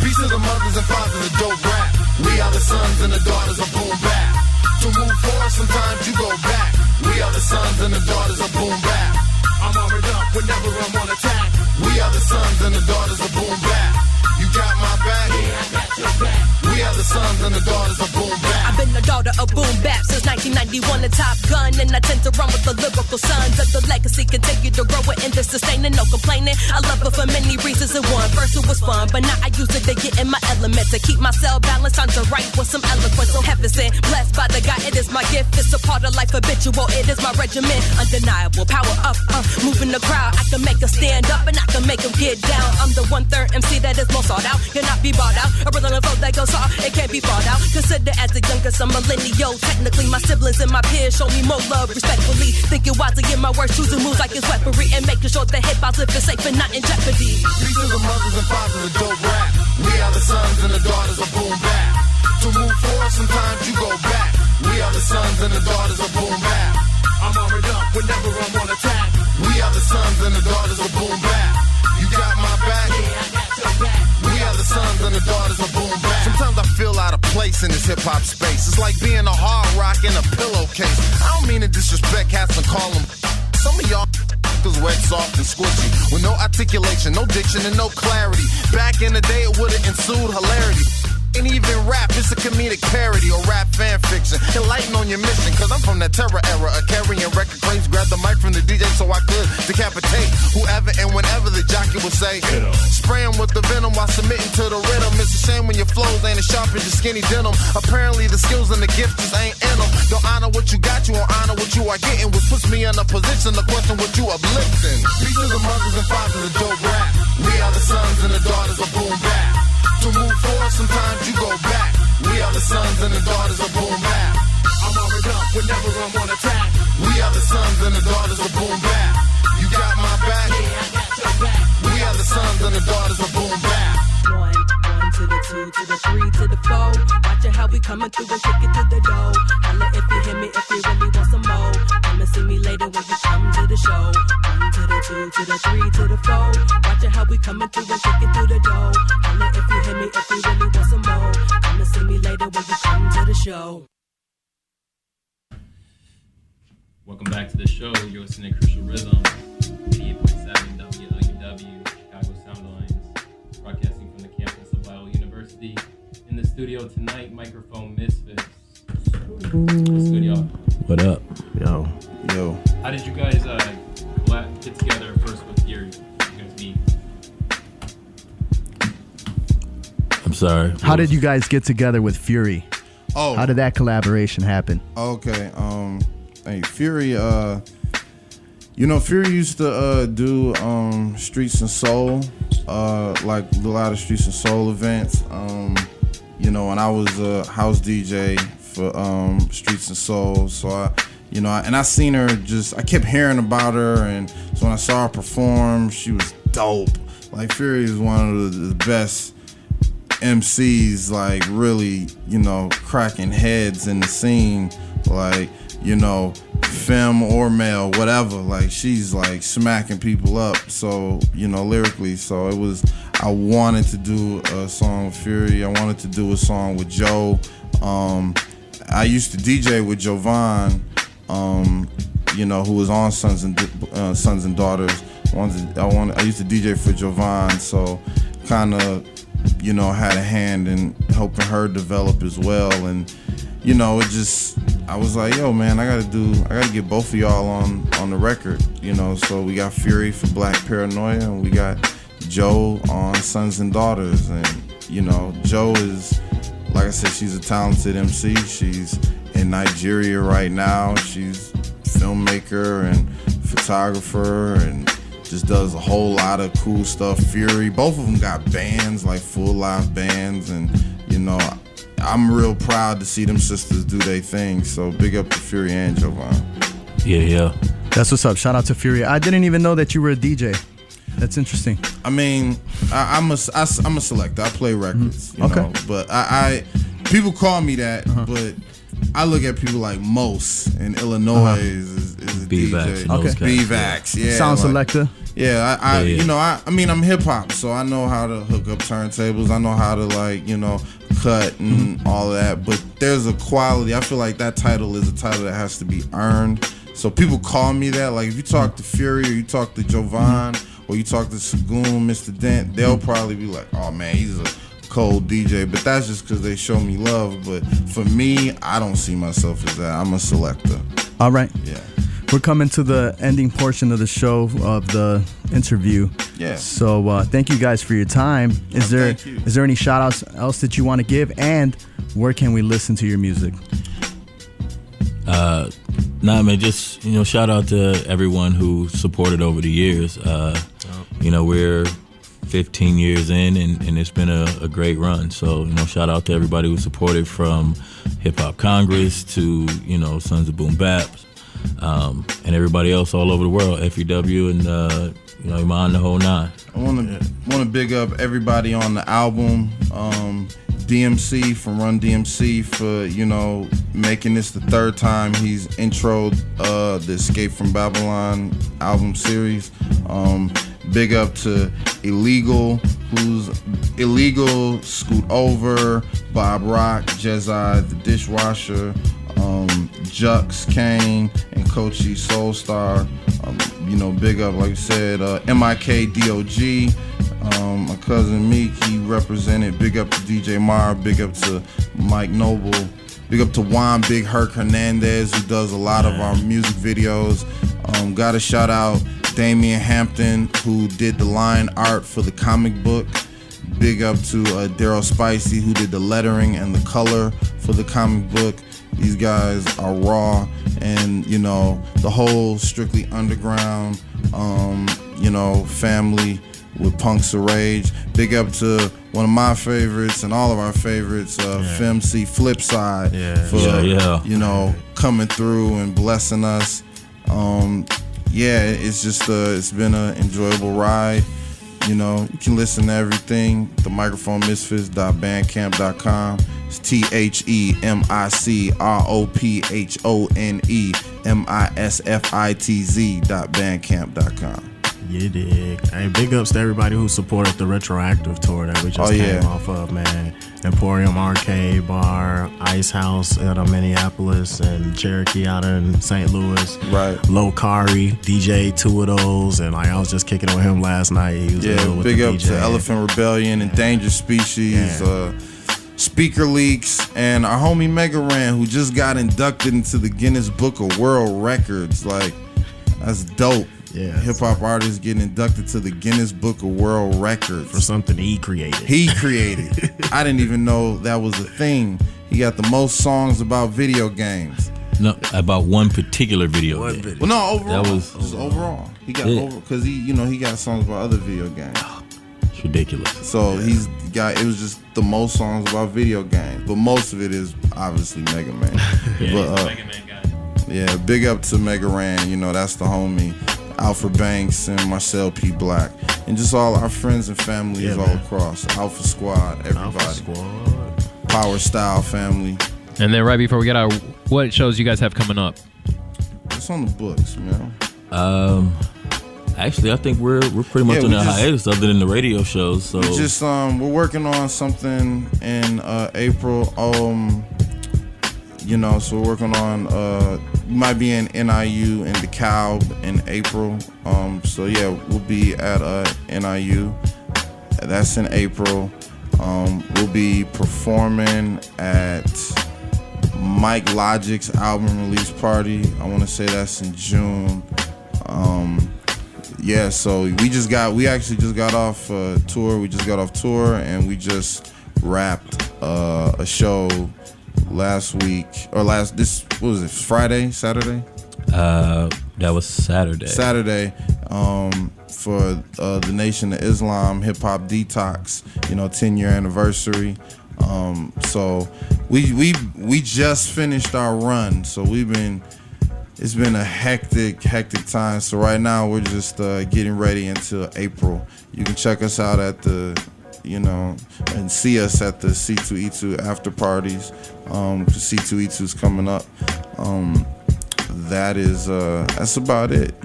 Peace to the mothers and fathers of dope rap. We are the sons and the daughters of boom bap. To move forward, sometimes you go back. We are the sons and the daughters of boom bap. I'm armored up whenever I'm on attack. We are the sons and the daughters of boom bap. You got my back? Yeah, I got your back. We are the sons and the daughters of boom bap. I've been the daughter of boom bap since 1991, a Top Gun, and I tend to run with the lyrical sons of the legacy. Continue to grow it and to sustaining, no complaining. I love it for many reasons. And one, first it was fun, but now I use it to get in my element, to keep myself balanced, time to write with some eloquence. So heaven sent, blessed by the God, it is my gift. It's a part of life, habitual, it is my regiment. Undeniable, power up, moving the crowd. I can make them stand up and I can make them get down. I'm the 1/3 MC that is most sought out, cannot be bought out. A rhythm and flow that goes hard, it can't be fought out. Consider as the youngest, I'm millennial. Technically, my siblings and my peers show me more love, respectfully. Thinking wisely in my words, choosing moves like it's weaponry, and making sure the hip house live safe and not in jeopardy. Peace to the mothers and fathers of dope rap. We are the sons and the daughters of boom bap. To move forward, sometimes you go back. We are the sons and the daughters of boom bap. I'm armored up whenever I'm on attack. We are the sons and the daughters of boom bap. You got my back? Yeah, I got your back. We are the sons and the daughters of boom bap. Sometimes I feel out of place in this hip-hop space. It's like being a hard rock in a pillowcase. I don't mean to disrespect cats and call them. Some of y'all is wet, soft, and squishy, with no articulation, no diction, and no clarity. Back in the day, it would've ensued hilarity. Ain't even rap, it's a comedic parody or rap fan fiction. Enlighten on your mission, cause I'm from that terror era of carrying record crates. Grab the mic from the DJ so I could decapitate whoever and whenever the jockey would say. Spray 'em with the venom while submitting to the rhythm. It's a shame when your flows ain't as sharp as your skinny denim. Apparently the skills and the gifts just ain't in them. Don't honor what you got, you won't honor what you are getting, which puts me in a position to question what you uplifting. Peace to the mothers and fathers of dope rap. We are the sons and the daughters of boom bap. To move forward, sometimes you go back. We are the sons and the daughters of boom bap. I'm armored up whenever I'm on attack. We are the sons and the daughters of boom bap. You got my back? Yeah, I got your back. We are the sons and the daughters of boom bap. 1 to the 2 to the 3 to the 4. Watching how we coming through and take it to the dough. Holla if you hear me, if you really want some more. Come and see me later when you come to the show. 1 to the 2 to the 3 to the 4. Watching how we coming through and take it to the dough. Holla if you hear me, if you really want some more. Come and see me later when you come to the show. Welcome back to the show. You're listening to Crucial Rhythm, 88.7 WLUW, Chicago Sound Alliance, broadcasting from the campus of Loyola University. In the studio tonight, microphone Misfitz. What's good, y'all? What up? Yo. How did you guys get together first with Fury? You guys meet? I'm sorry. How did you guys get together with Fury? Oh, How did that collaboration happen? okay. Hey, Fury. Fury used to do Streets and Soul, like a lot of Streets and Soul events. And I was a house DJ for Streets and Soul, so I seen her. I kept hearing about her, and so when I saw her perform, she was dope. Like, Fury is one of the best MCs, like, really, cracking heads in the scene, like, femme or male, whatever. Like, she's like smacking people up, so lyrically. So I wanted to do a song with Fury. I wanted to do a song with Joe. I used to DJ with Jovan, who was on Sons and Daughters. I used to DJ for Jovan, so kind of had a hand in helping her develop as well. And I was like, yo, man, I gotta get both of y'all on the record, so we got Fury for Black Paranoia, and we got Joe on Sons and Daughters. And Joe is, like I said, she's a talented MC. She's in Nigeria right now. She's a filmmaker and photographer and just does a whole lot of cool stuff. Fury, both of them got bands, like full live bands, and I'm real proud to see them sisters do their thing. So big up to Fury and Jovan. Yeah. That's what's up. Shout out to Fury. I didn't even know that you were a DJ. That's interesting. I mean, I'm a selector. I play records, you know, but I people call me that, but I look at people like Mos in Illinois is a DJ. B-Vax, yeah. Sound selector. Yeah, you know, I mean, I'm hip hop, so I know how to hook up turntables. I know how to, like, you know, cut and all that. But there's a quality. I feel like that title is a title that has to be earned. So people call me that. Like, if you talk to Fury or you talk to Jovan or you talk to Sagoon, Mr. Dent, they'll probably be like, oh man, he's a cold DJ. But that's just because they show me love. But for me, I don't see myself as that. I'm a selector. All right. Yeah. We're coming to the ending portion of the show, of the interview. Yeah. So thank you guys for your time. Is there any shout outs else that you want to give? And where can we listen to your music? Nah, man, just, you know, shout out to everyone who supported over the years. You know, we're 15 years in, and it's been a great run. So, you know, shout out to everybody who supported, from Hip Hop Congress to, you know, Sons of Boom Bap, and everybody else all over the world, FEW, and you know, Iman, the whole nine. I want to big up everybody on the album. DMC from Run DMC for, you know, making this the third time he's introed the Escape from Babylon album series. Big up to Illegal, who's Illegal, Scoot Over, Bob Rock, Jedi the Dishwasher, Jux Kane, and Coachy Soulstar. You know, big up, like I said, MIK DOG. My cousin Meek, he represented. Big up to DJ Mar, big up to Mike Noble, big up to Juan Big Herc Hernandez, who does a lot of our music videos. Gotta shout out Damian Hampton, who did the line art for the comic book. Big up to Daryl Spicy, who did the lettering and the color for the comic book. These guys are raw, and, you know, the whole Strictly Underground, you know, family with Punks of Rage. Big up to one of my favorites and all of our favorites, FemC Flipside, for you know, coming through and blessing us. It's just it's been an enjoyable ride. You know, you can listen to everything. The microphone misfitz.bandcamp.com. It's THEMICROPHONEMISFITZ.bandcamp.com. You dig. Hey, big ups to everybody who supported the Retroactive tour that we just came off of, man. Emporium Arcade Bar, Ice House out of Minneapolis, and Cherokee out in St. Louis. Right. Low Kari, DJ two of those, and like I was just kicking it with him last night. He was with big the up DJ. to Elephant Rebellion, Endangered Species, Speaker Leaks, and our homie Mega Ran, who just got inducted into the Guinness Book of World Records. Like, that's dope. Yeah, hip hop artists getting inducted to the Guinness Book of World Records for something he created. I didn't even know that was a thing. He got the most songs about video games. No, about one particular video game. Well, no, overall. That was just overall. He got because he got songs about other video games. It's ridiculous. So it was just the most songs about video games, but most of it is obviously Mega Man. Mega Man guy. Yeah, big up to Mega Ran. You know, that's the homie. Alfred Banks and Marcel P. Black, and just all our friends and families all across. Alpha Squad, everybody. Alpha Squad. Power Style family. And then right before we get out, what shows you guys have coming up? It's on the books, man. Actually, I think we're pretty much on a hiatus other than the radio shows. So we're working on something in April. You know, so we're working on might be in NIU in DeKalb in April. So yeah, we'll be at NIU. That's in April. We'll be performing at Mike Logic's album release party. I want to say that's in June. So we actually just got off tour. We just got off tour, and we just wrapped a show last week, or what was it, Saturday? That was Saturday. For the Nation of Islam Hip Hop Detox, 10-year anniversary. So we just finished our run. So we've been it's been a hectic time. So right now we're just getting ready until April. You can check us out at the, and see us at the C2E2 after parties. C2E2 is coming up. That's about it.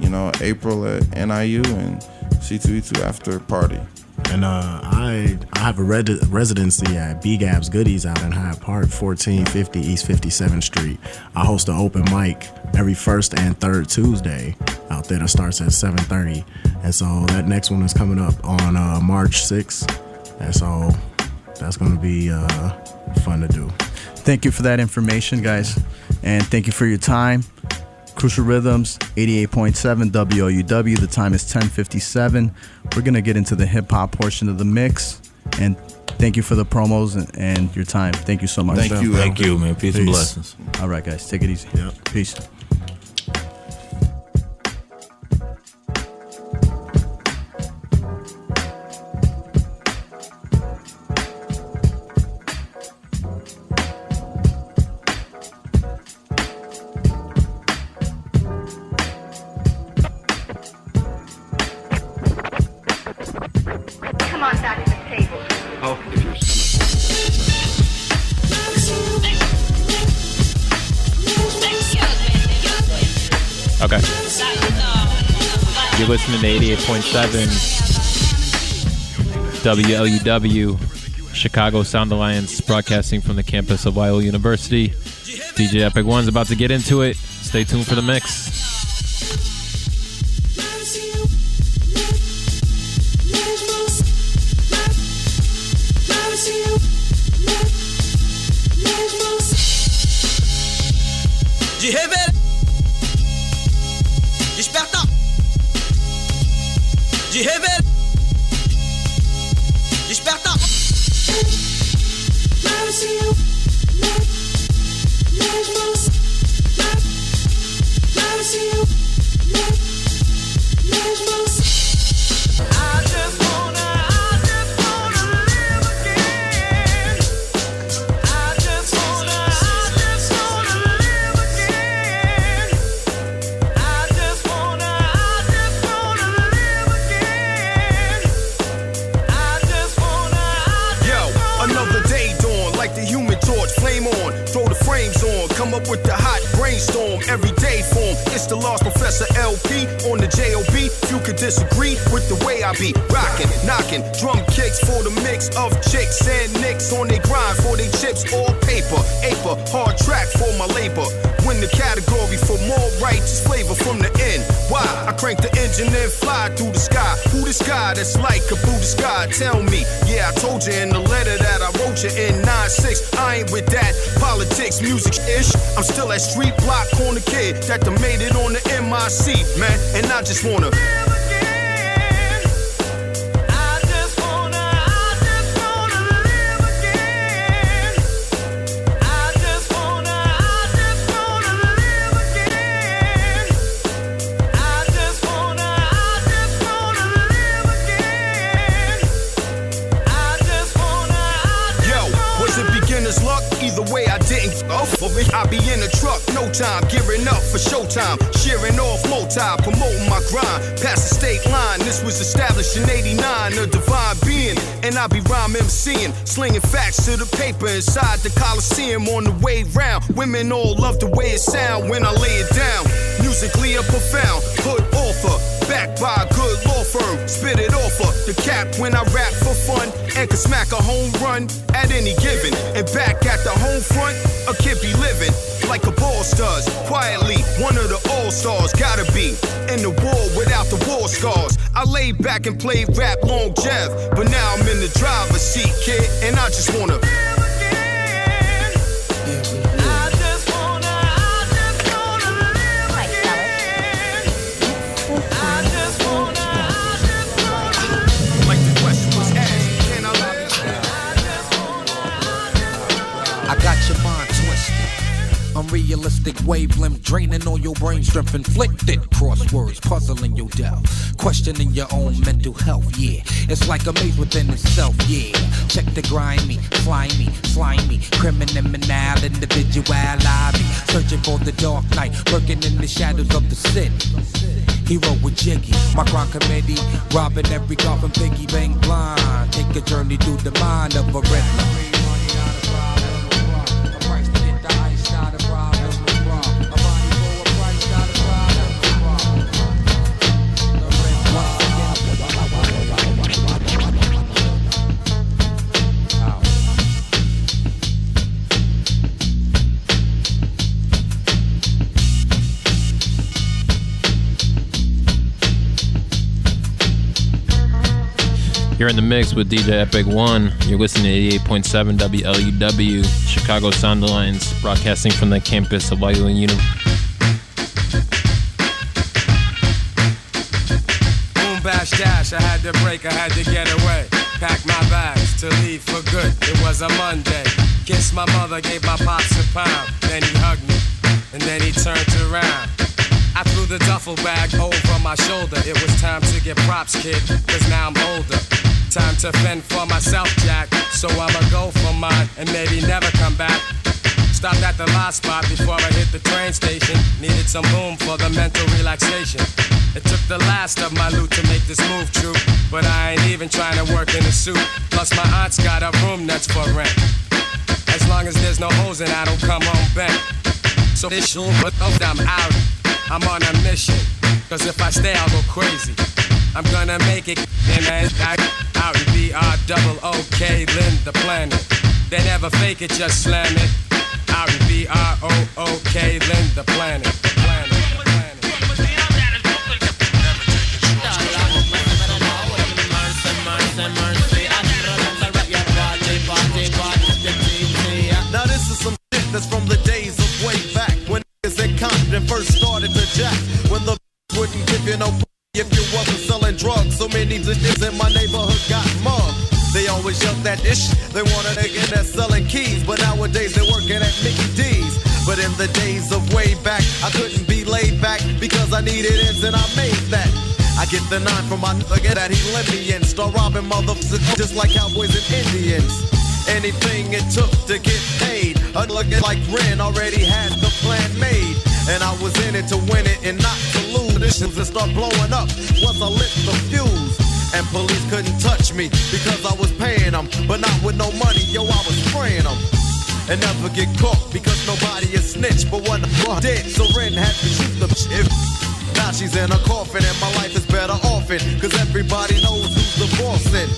April at NIU and C2E2 after party. And I have a residency at B-Gab's Goodies out in Hyde Park, 1450 East 57th Street. I host an open mic every first and third Tuesday out there that starts at 7:30. And so that next one is coming up on March 6th. And so that's going to be fun to do. Thank you for that information, guys. And thank you for your time. Crucial Rhythms, 88.7 WOUW. The time is 10:57. We're going to get into the hip-hop portion of the mix. And thank you for the promos and your time. Thank you so much. Thank you. Thank you, man. Peace and blessings. All right, guys. Take it easy. Yep. Peace. Okay. You're listening to 88.7 WLUW, Chicago Sound Alliance, broadcasting from the campus of YO University. DJ Epik1's about to get into it. Stay tuned for the mix. With the hot brainstorm, everyday form. It's the lost Professor LP on the JOB. You could disagree with the way I be rocking, knocking, drum kicks for the mix of chicks and nicks on their grind for their chips or paper. Aper, hard track for my labor. Win the category for more righteous flavor from the N.W.A. I crank the engine and fly through the sky. Who this guy that's like a Buddhist god? Tell me. Yeah, I told you in the letter that I wrote you in 9-6. I ain't with that politics, music-ish. I'm still that street block corner kid that done made it on the MIC, man. And I just wanna either way, I didn't go for it. I be in the truck, no time, gearing up for showtime, shearing off multi, promoting my grind, past the state line. This was established in 89, a divine being, and I be rhyme MCing, slinging facts to the paper inside the Coliseum on the way round. Women all love the way it sound when I lay it down, musically a profound, hood author, backed by a good law firm, spit it off the cap when I rap for fun, and can smack a home run at any given. And back at the home front, a kid be living like a boss does, quietly, one of the all-stars. Gotta be in the war without the war scars. I laid back and played rap long Jeff, but now I'm in the driver's seat, kid, and I just wanna unrealistic wavelength, draining all your brain strength, inflicted crosswords, puzzling your doubt, questioning your own mental health, yeah. It's like a maze within itself, yeah. Check the grimy, slimy, criminal individuality, searching for the dark night, lurking in the shadows of the city. Hero with Jiggy, my crime committee, robbing every coffin, piggy bank blind. Take a journey through the mind of a red line. You're in the mix with DJ Epik1. You're listening to 88.7 WLUW, Chicago Sound Alliance, broadcasting from the campus of Wyoming University. Boom, bash, dash, I had to break, I had to get away. Pack my bags to leave for good. It was a Monday. Kissed my mother, gave my pops a pound. Then he hugged me, and then he turned around. I threw the duffel bag over my shoulder. It was time to get props, kid, cause now I'm older. Time to fend for myself, Jack. So I'ma go for mine and maybe never come back. Stopped at the last spot before I hit the train station. Needed some boom for the mental relaxation. It took the last of my loot to make this move true. But I ain't even trying to work in a suit. Plus my aunt's got a room that's for rent. As long as there's no hoes and I don't come home bent. So this shit, I'm out. I'm on a mission. Cause if I stay, I'll go crazy. I'm gonna make it and I out in B-R-O-O-K, Lynn the planet. They never fake it, just slam it. Out in B-R-O-O-K, Lynn the planet. Now this is some shit that's from the days of way back when niggas in Compton first started to jack. When the wouldn't give you no if you wasn't selling drugs. So many niggas in my neighborhood got mugged. They always yelled that ish. They want a nigga that's selling keys, but nowadays they're working at Mickey D's. But in the days of way back, I couldn't be laid back because I needed ends and I made that. I get the 9 from my nigga that he let me in. Start robbing motherfuckers just like cowboys and Indians. Anything it took to get paid. A nigga like Ren already had the plan made. And I was in it to win it and not to lose. Conditions and start blowing up once I lit the fuse. And police couldn't touch me because I was paying them. But not with no money, yo, I was spraying them. And never get caught because nobody is snitch. But one did, so Ren had to shoot the shit. Now she's in a coffin and my life is better off it. Cause everybody knows who's the boss in.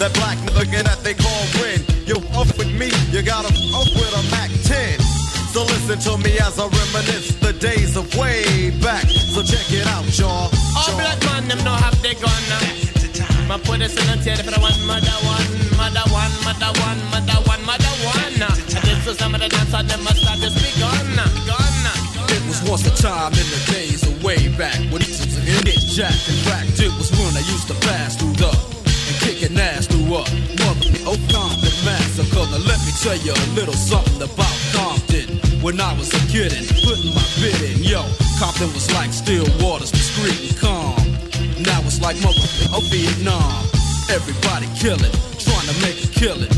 That black nigga that they call Ren. You off with me, you gotta off with a Mac 10. So listen to me as I reminisce the days of way back. So check it out, y'all. All black man, them no have they gun now. Ma put this in the tail for the one, mother one, mother one, mother one, mother one, mother one. And this was some of the dance on them must start this begun. It was once a time in the days of way back when it was in it jacked and cracked. It was when I used to pass through the and kicking ass through up. Mother, oh Compton massacre. Now let me tell you a little something about Compton. When I was a kid and putting my bid in, yo, Compton was like still waters, discreet and calm. Now it's like motherfucking Vietnam. Everybody killing, trying to make a killing.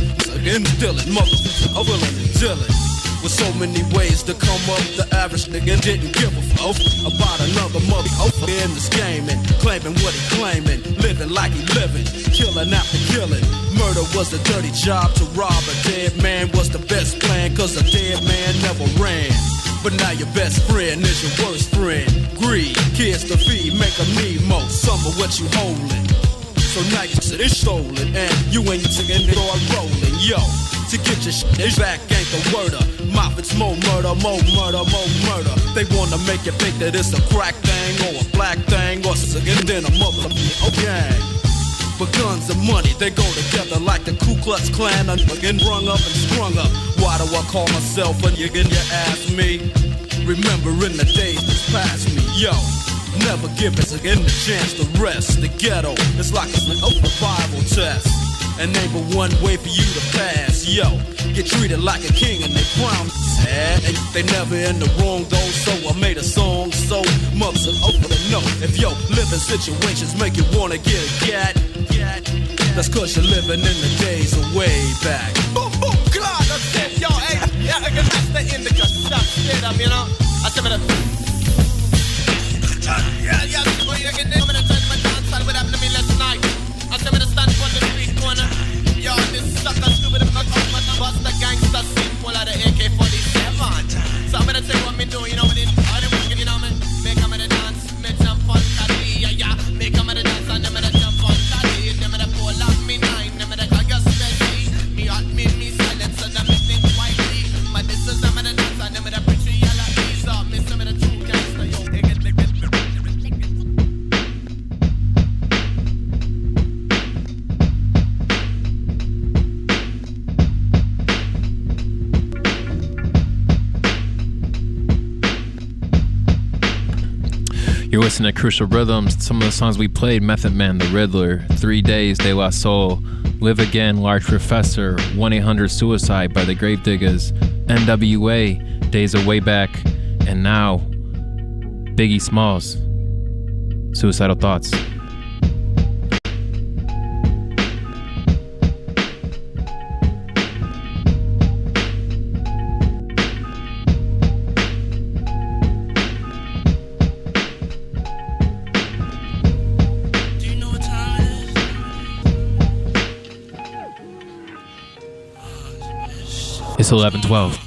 And stealing, motherfuckers are willing and dealing. With so many ways to come up, the average nigga didn't give a fuck about another motherfucker in this game and claiming what he claiming, living like he living, killing after killing. Murder was a dirty job, to rob a dead man was the best plan, cause a dead man never ran. But now your best friend is your worst friend. Greed, kids to feed, make them need more. Some of what you holding. So now you said it's stolen, and you ain't taking it or rolling, yo. To get your shit back ain't the word of mouth, it's more murder, more murder, more murder. They wanna make you think that it's a crack thing or a black thing or and then a motherfucking gang. But guns and money, they go together like the Ku Klux Klan, and rung up and strung up. Why do I call myself a nigga, you ask me? Remembering the days that's past me, yo. Never give us again the chance to rest. The ghetto, it's like a survival test. And ain't but one way for you to pass, yo. Get treated like a king and they crown sad. And they never in the wrong though, so I made a song so mothers are open to know. If your living situations make you wanna get a cat, that's cause you're living in the days of way back. Boom, boom, clap, that's it, yo, hey, yeah, I guess that's the indica, stop, straight up, you know? I said, yeah, so you can name it, my dance, what happened to me last night. I said, I'm stand on the street corner. Yo, this sucker stupid, I'm not bust the gangster scene full of the AK-47. So I'm gonna tell you what me do, you know what it is? I don't want you know me, make them at a dance, make some fun, yeah, make them at a dance, and them at a jump on, them at a pull up me nine, them at a call steady, me hot, me silent, so them think quietly, but this is them at a dance, and them at a pretty yellow, ease up, me some at a true gangster, yo, You're listening to Crucial Rhythms. Some of the songs we played: Method Man, The Riddler, 3 Days, De La Soul, Live Again, Large Professor, 1-800-Suicide by the Gravediggers, N.W.A, Days of Way Back, and now Biggie Smalls, Suicidal Thoughts. It's 11:12.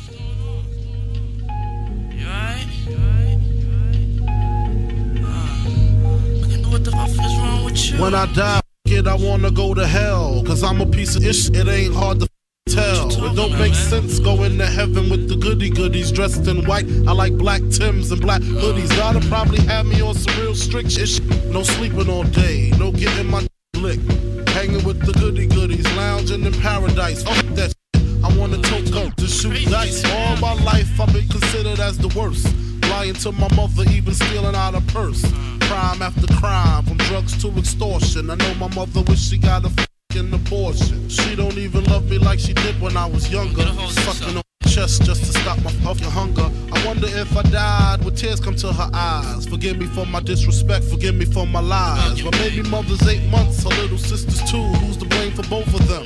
When I die, kid, I wanna go to hell. Cause I'm a piece of ish, it ain't hard to tell. It don't make sense going to heaven with the goodies dressed in white. I like black Timbs and black hoodies. Gotta probably have me on some real strict ish. No sleeping all day, no getting my licked. Hanging with the goodies, lounging in paradise. Fuck that shit. I wanna toke up to shoot dice. All my life I've been considered as the worst. Lying to my mother, even stealing out her purse. Crime after crime, from drugs to extortion. I know my mother wish she got a f***ing abortion. She don't even love me like she did when I was younger. Sucking on my chest just to stop my fucking hunger. I wonder if I died, would tears come to her eyes? Forgive me for my disrespect, forgive me for my lies. My baby mother's 8 months, her little sister's 2. Who's to blame for both of them?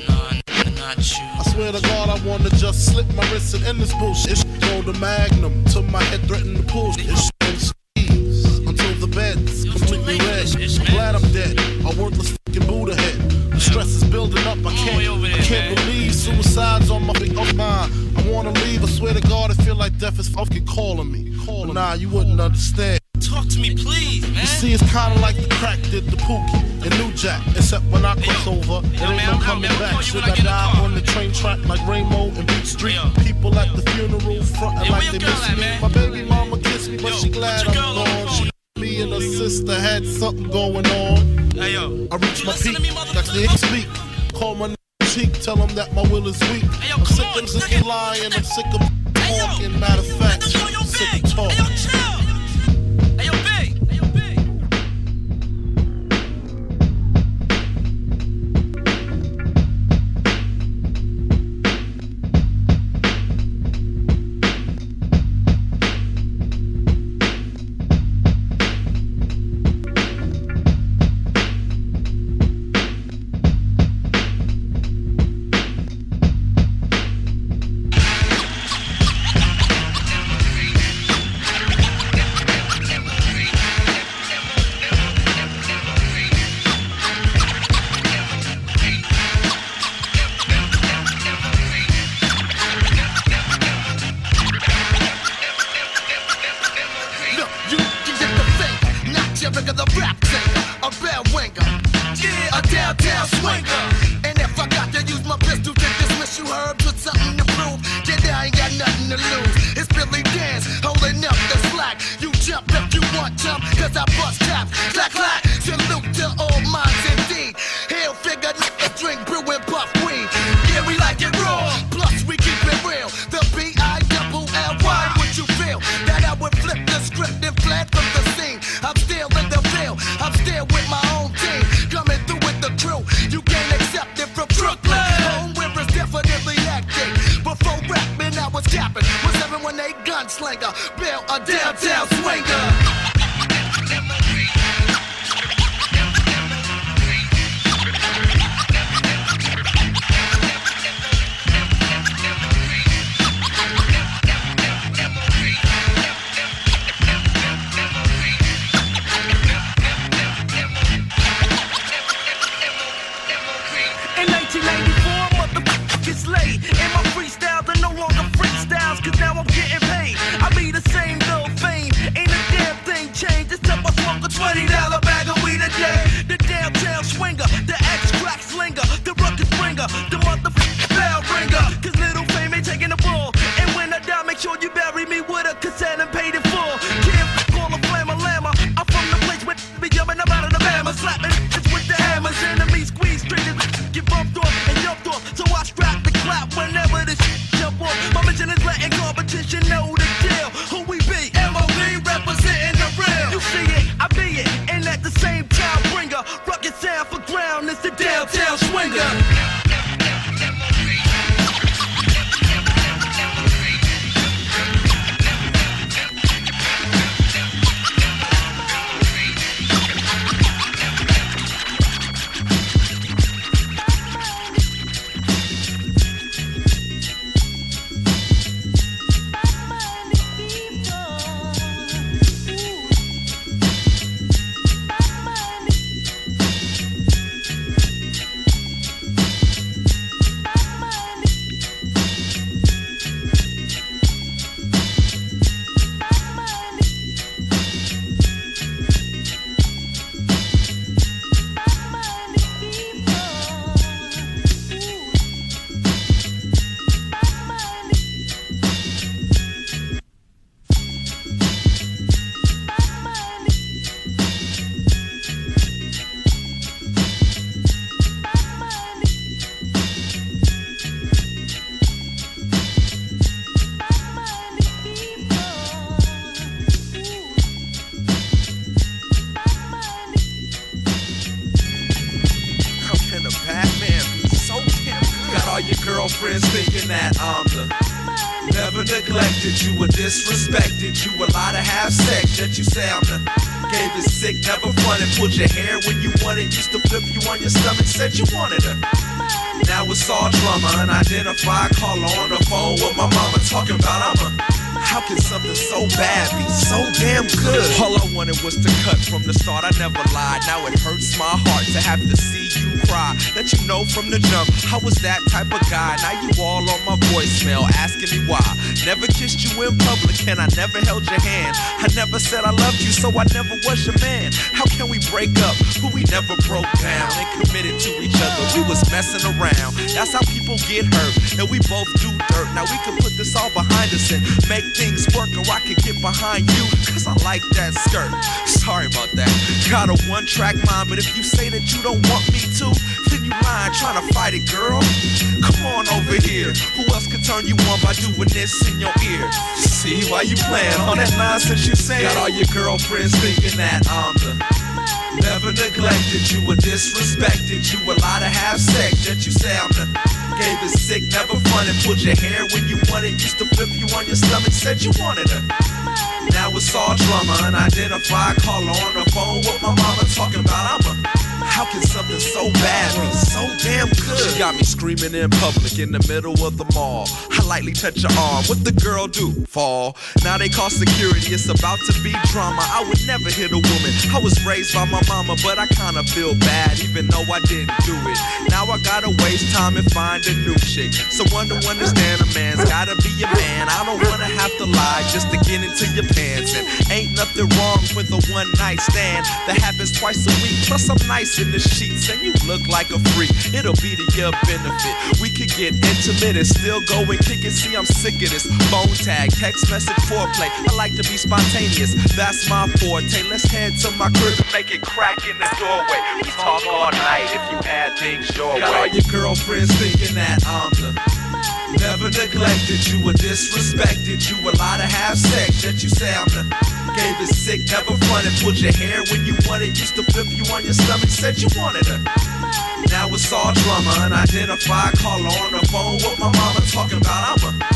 I swear to God, I wanna just slip my wrist and end this bullshit. Throw the magnum till my head threaten to pull. It's and squeeze until the bed's completely red. I'm glad I'm dead, a worthless fucking Buddha head. The stress is building up, I can't believe suicide's on my big mind. I wanna leave, I swear to God, I feel like death is fucking calling me. But nah, you wouldn't understand. Talk to me, please, man. You see, it's kinda like the crack did the Pookie and New Jack. Except when I cross over, it ain't no coming back. Should I die on the train track like Rainbow and Beat Street? People at the funeral frontin' like they miss me. My baby mama kissed me, but she glad I'm gone. She me and her sister had something going on. I reached my peak, that's the speak. Call my cheek, tell them that my will is weak. I'm sick of lying, I'm sick of talking. Matter of fact, I'm sick of talking. Hey, yo, Big. Was capping, was 7 slinger, Bill a downtown swinger. In 1994, motherfuckers late. And my freestyles are no longer freestyles, cause now I'm getting paid. I be the same little fame, ain't a damn thing changed. It's time I smoke a $20 bag of weed a day. The downtown swinger, the ex-crack slinger, the ruckus bringer, the motherfucking bell ringer. Cause little fame ain't taking the ball. And when I die, make sure you bury me with a cassette and paid in full. Can't call a flammer lammer. I'm from the place where be jumping up out of the Bama, slapping it's with the hammers. Enemies squeeze triggers, get bumped off and jumped off. So I strap the clap whenever this jump off. My mission is letting competition know the deal. Who we be? M.O.B. representing the real. You see it, I be it, and at the same time bring a rugged sound for ground. It's the downtown swinger. Girlfriends thinking that I'm the never neglected you or disrespected you. A lot of have sex, yet you say I'm the gave it sick, never fronted. Pulled your hair when you wanted, used to flip you on your stomach, said you wanted her. Now it's all drama, unidentified caller on the phone with my mama talking about I'm a. How can something so bad be so damn good? All I wanted was to cut from the start, I never lied. Now it hurts my heart to have to see you cry. Let you know from the jump, I was that type of guy. Now you all on my voicemail asking me why. Never kissed you in public and I never held your hand. I never said I loved you, so I never was your man. How can we break up who we never broke down and committed to each other? We was messing around. That's how people get hurt, and we both do dirt. Now we can put this all behind us and make things work, or I can get behind you, cause I like that skirt. Sorry about that. Got a one-track mind, but if you say that you don't want me to, then you lying, trying to fight it, girl. Come on over here. Who else could turn you on by doing this in your ear? See why you playing all that nonsense you say? Got all your girlfriends thinking that I'm the never neglected you or disrespected you. A lot of have sex, yet you say I'm the gave it sick, never fronted. Pulled your hair when you wanted, used to flip you on your stomach, said you wanted her. Now it's all drama, unidentified caller on the phone with my mama talking about I'm a. How can something so bad be so damn good? She got me screaming in public in the middle of the mall. I lightly touch her arm, what the girl do? Fall. Now they call security, it's about to be drama. I would never hit a woman, I was raised by my mama, but I kinda feel bad even though I didn't do it. Now I gotta waste time and find a new chick. Someone to understand a man's gotta be a man. I don't wanna have to lie just to get into your pants. And ain't nothing wrong with a one night stand that happens twice a week. Plus I'm nice in the sheets and you look like a freak. It'll be to your benefit. We could get intimate and still go and kick it. See, I'm sick of this phone tag, text message, foreplay. I like to be spontaneous, that's my forte. Let's head to my crib and make it crack in the doorway. We talk all night if you had things your way. Got all your girlfriends thinking that I'm the never neglected you or disrespected you. A lot of have sex, yet you say I'm the gave it sick, never fronted. Pulled your hair when you wanted, used to flip you on your stomach, said you wanted her. Now it's all drama, unidentified caller on the phone with my mama talking about I'm a.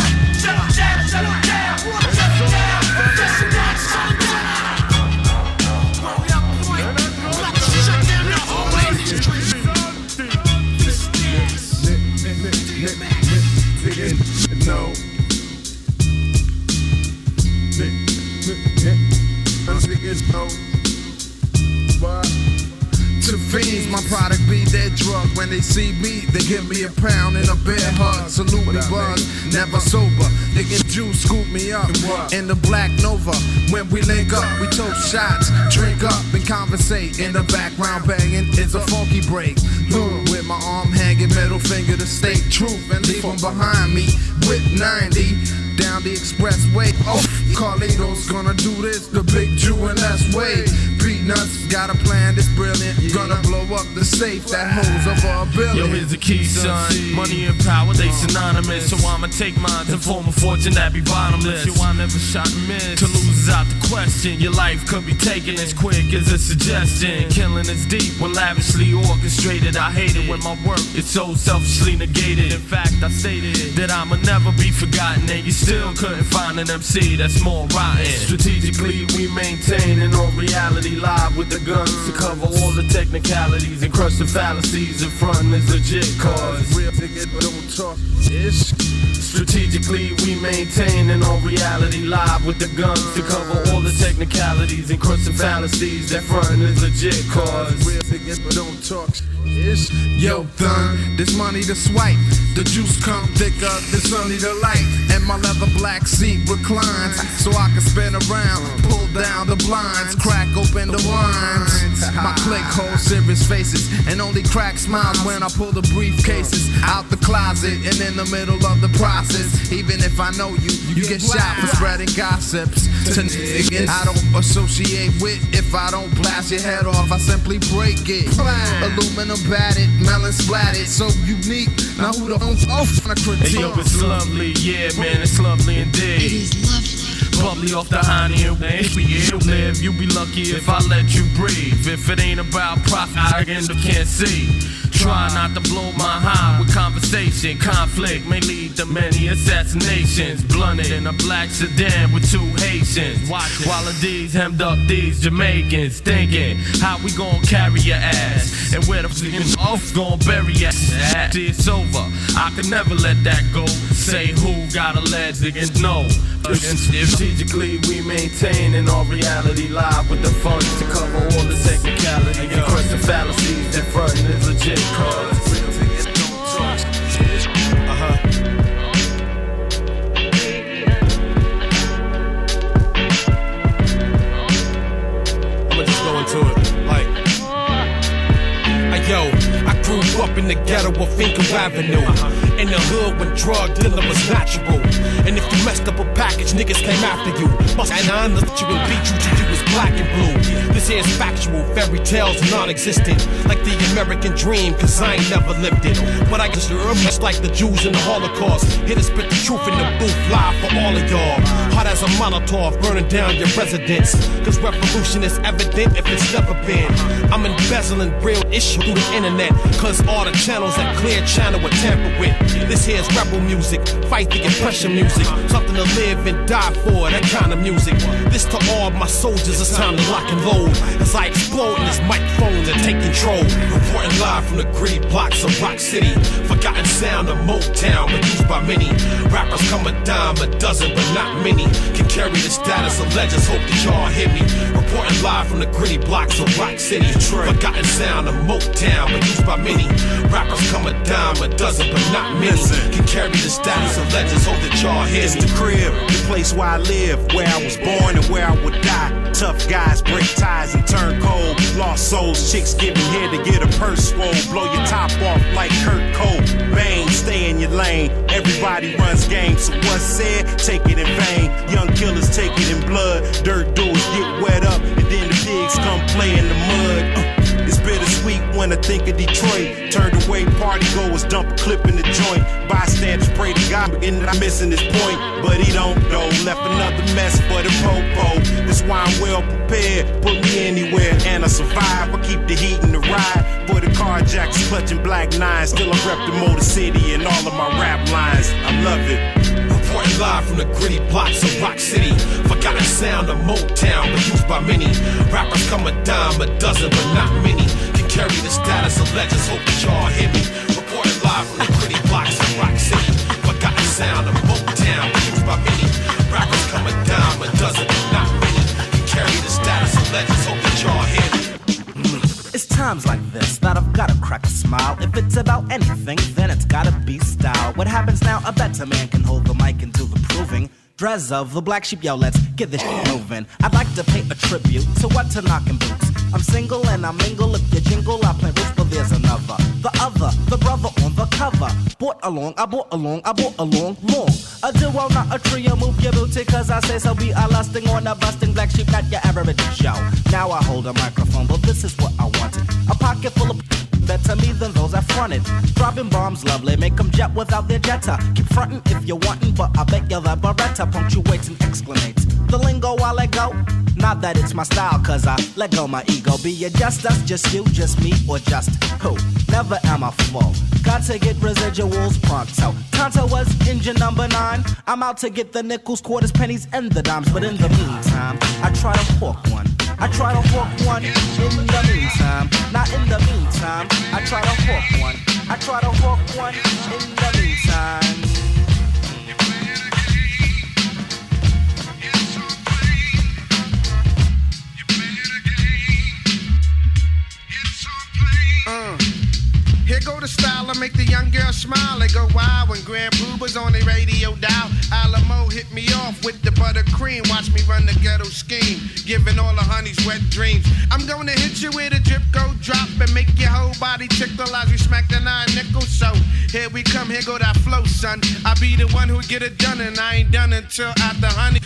Shut 'em down, shut 'em down, shut 'em down, shut 'em down, shut 'em down. Word up, boy. About to shut down the whole industry. No. To the fiends, my product be their drug. When they see me, they give me a pound and a bear hug. Salute me, buzz, never sober. They get juice, scoop me up in the Black Nova. When we link up, we toast shots, drink up and conversate. In the background banging is a funky break. Boom, with my arm hanging, middle finger to state truth and leave them behind me with 90. down the expressway. Oh, Carlito's gonna do this the big Jew and S way. Peanuts got a plan that's brilliant. Gonna blow up the safe that holds over $1 billion. Yo, here's the key, son. Money and power, they synonymous. So I'ma take mine and form a fortune that be bottomless. Yo, I never shot and miss. To lose is out the question. Your life could be taken as quick as a suggestion. Killing is deep when lavishly orchestrated. I hate it when my work is so selfishly negated. In fact, I stated that I'ma never be forgotten, and you still couldn't find an MC that's more rotten. Strategically, we maintain an on reality live with the guns to cover all the technicalities and crush the fallacies. In front is legit cause real niggas don't talk ish. Strategically, we maintain an on reality live with the guns to cover all the technicalities and crush the fallacies. That front is legit cause real niggas don't talk ish. Yo, thun, this money to swipe. The juice come thicker, the sunny the light. And my leather black seat reclines, so I can spin around, pull down the blinds, crack open the wines. My clique holds serious faces and only crack smiles when I pull the briefcases out the closet and in the middle of the process. Even if I know you, you get shot for spreading gossips to niggas I don't associate with. If I don't blast your head off, I simply break it. Aluminum batted, melon splatted, so unique. Now who the off on a critique? Hey yo, it's lovely, yeah man, it's lovely indeed. It is lovely. Bubbly off the honey and if we live, you be lucky if I let you breathe. If it ain't about profit, I can't see. Try not to blow my high with conversation. Conflict may lead to many assassinations. Blunted in a black sedan with 2 Haitians. While of these hemmed up these Jamaicans thinking how we gon' carry your ass and where the f***ing off gon' bury your ass. It's over, I could never let that go. Say who got a ledge, niggas know. Strategically we maintain in our reality live with the funds to cover all the technicalities and crush the fallacies that front is legit cause real niggas don't talk shit. I'ma just go into it like, yo, I grew up in the ghetto of Finkel Avenue. In the hood when drug dealing was natural. And if you messed up a package, niggas came after you. Must and I looked you and beat you till you was black and blue. This here's factual, fairy tales non-existent. Like the American dream, cause I ain't never lived it. But I just just like the Jews in the Holocaust. Here to spit the truth in the booth live for all of y'all. Hot as a Molotov, burning down your residence. Cause revolution is evident if it's never been. I'm embezzling real issue through the internet. Cause all the channels that Clear Channel were tampered with. This here's rebel music, fight the oppression music. Something to live and die for, that kind of music. This to all my soldiers, it's time to lock and load. As I explode in this microphone and take control. Reporting live from the gritty blocks of Rock City. Forgotten sound of Motown, but used by many. Rappers come a dime, a dozen, but not many. Can carry the status of legends, hope that y'all hear me. Reporting live from the gritty blocks of Rock City. Forgotten sound of Motown, but used by many. Rappers come a dime, a dozen, but not many. Can carry the status of legends, hope that y'all hear me. It's the crib, the place where I live, where I was born and where I would die. Tough guys break ties and turn cold. Lost souls, chicks giving here to get a purse swole. Blow your top off like Kurt Cole. Bang, stay in your lane. Everybody runs game, so what's said, take it in vain. Young killers take it in blood. Dirt doers get wet up, and then the pigs come play in the mud. It's bittersweet when I think of Detroit. Turned away party goers, dump a clip in the joint. Bystanders pray to God, and I'm missing his point. But he don't know, left another mess for the popo. That's why I'm well prepared, put me anywhere. And I survive, I keep the heat in the ride. For the carjackers clutching black nines. Still I rep the Motor City and all of my rap lines. I love it. Reporting live from the gritty blocks of Rock City. Forgotten sound of Motown, but used by many. Rappers come a dime, a dozen, but not many. Can carry the status of legends, hope that y'all hear me. Reporting live from the gritty blocks of Rock City. Forgotten sound of Motown, but used by many. Rappers come a dime, a dozen, but not many. Can carry the status of legends, hope that y'all hear me. It's times like this that I've gotta crack a smile. If it's about anything, then it's gotta be style. What happens now? A better man can hold the mic and do the proving. Dress of the black sheep, yo, let's get this shit moving. I'd like to pay a tribute to what to knockin' boots. I'm single and I mingle. If you jingle, I play roof, but there's another. The other, the brother on the cover. Bought along, I bought along, long. A duo, not a trio, move your booty, cause I say so. Be a lusting on a busting black sheep, not your average Joe. Now I hold a microphone, but this is what I wanted. A pocket full of better me than those I fronted. Dropping bombs, lovely, make them jet without their jetta. Keep frontin' if you're wantin', but I bet you the Beretta punctuates and exclamates. The lingo I let go, not that it's my style, cause I let go my ego. Be it just us, just you, just me, or just who? Never am I full. Got to get residuals pronto. Tonto was engine number 9. I'm out to get the nickels, quarters, pennies, and the dimes. But in the meantime, I try to hook one. I try to hook one in the meantime. Not in the meantime. I try to hook one. I try to hook one in the meantime. Here go the style to make the young girl smile. They go wild when Grand Pooba's on the radio dial. Alamo hit me off with the buttercream. Watch me run the ghetto scheme, giving all the honeys wet dreams. I'm gonna hit you with a drip, go drop, and make your whole body tickle as we smack the 9 nickels. So here we come, here go that flow, son. I be the one who get it done, and I ain't done until after honey.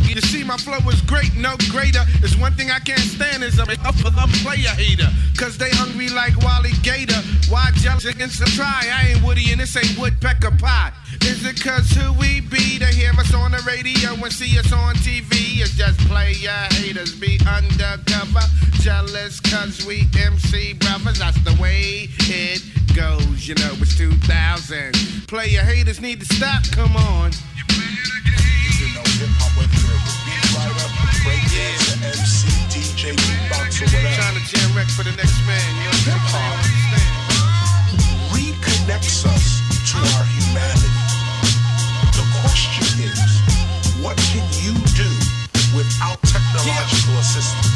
You see, my flow is great, no greater. There's one thing I can't stand is I'm up for the player hater. Cause they hungry like Wally Gator. Why jealous against a try? I ain't Woody and this ain't woodpecker pie. Is it cause who we be to hear us on the radio and see us on TV? It's just player haters be undercover. Jealous cause we MC brothers. That's the way it goes. You know, it's 2000. Player haters need to stop, come on. You know, hip-hop, whether you're a beat writer, breakdancer, MC, DJ, beatbox, or whatever. Trying to jam wreck for the next man, you know what I'm saying? Reconnects us to our humanity. The question is, what can you do without technological assistance?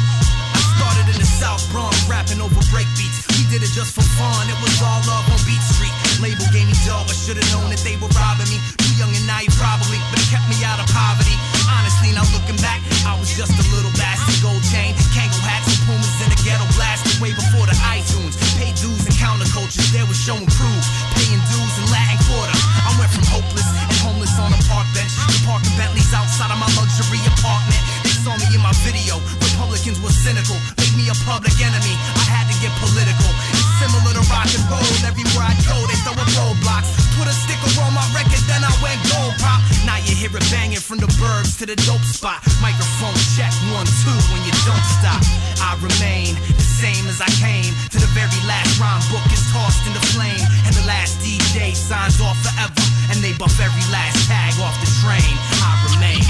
I started in the South Bronx, rapping over breakbeats. We did it just for fun, it was all love on Beat Street. Label gave me dough, I should've known that they were robbing me. Too young and naive probably, but it kept me out of poverty. Honestly, now looking back, I was just a little bastard. Gold chain, Kango hats, and Pumas in the ghetto blasted way before the iTunes. Paid dues and countercultures, there was showing proof. Paying dues in Latin Quarter. I went from hopeless and homeless on a park bench to parking Bentleys outside of my luxury apartment. They saw me in my video, Republicans were cynical, made me a public enemy. I had to get political. It's similar to rock and roll, everywhere I go they throw up roadblocks. Put a sticker on my record, then I went gold pop. Now you hear it banging from the burbs to the dope spot. Microphone check, 1, 2 when you don't stop. I remain the same as I came. To the very last rhyme book is tossed in the flame. And the last DJ signs off forever. And they buff every last tag off the train. I remain.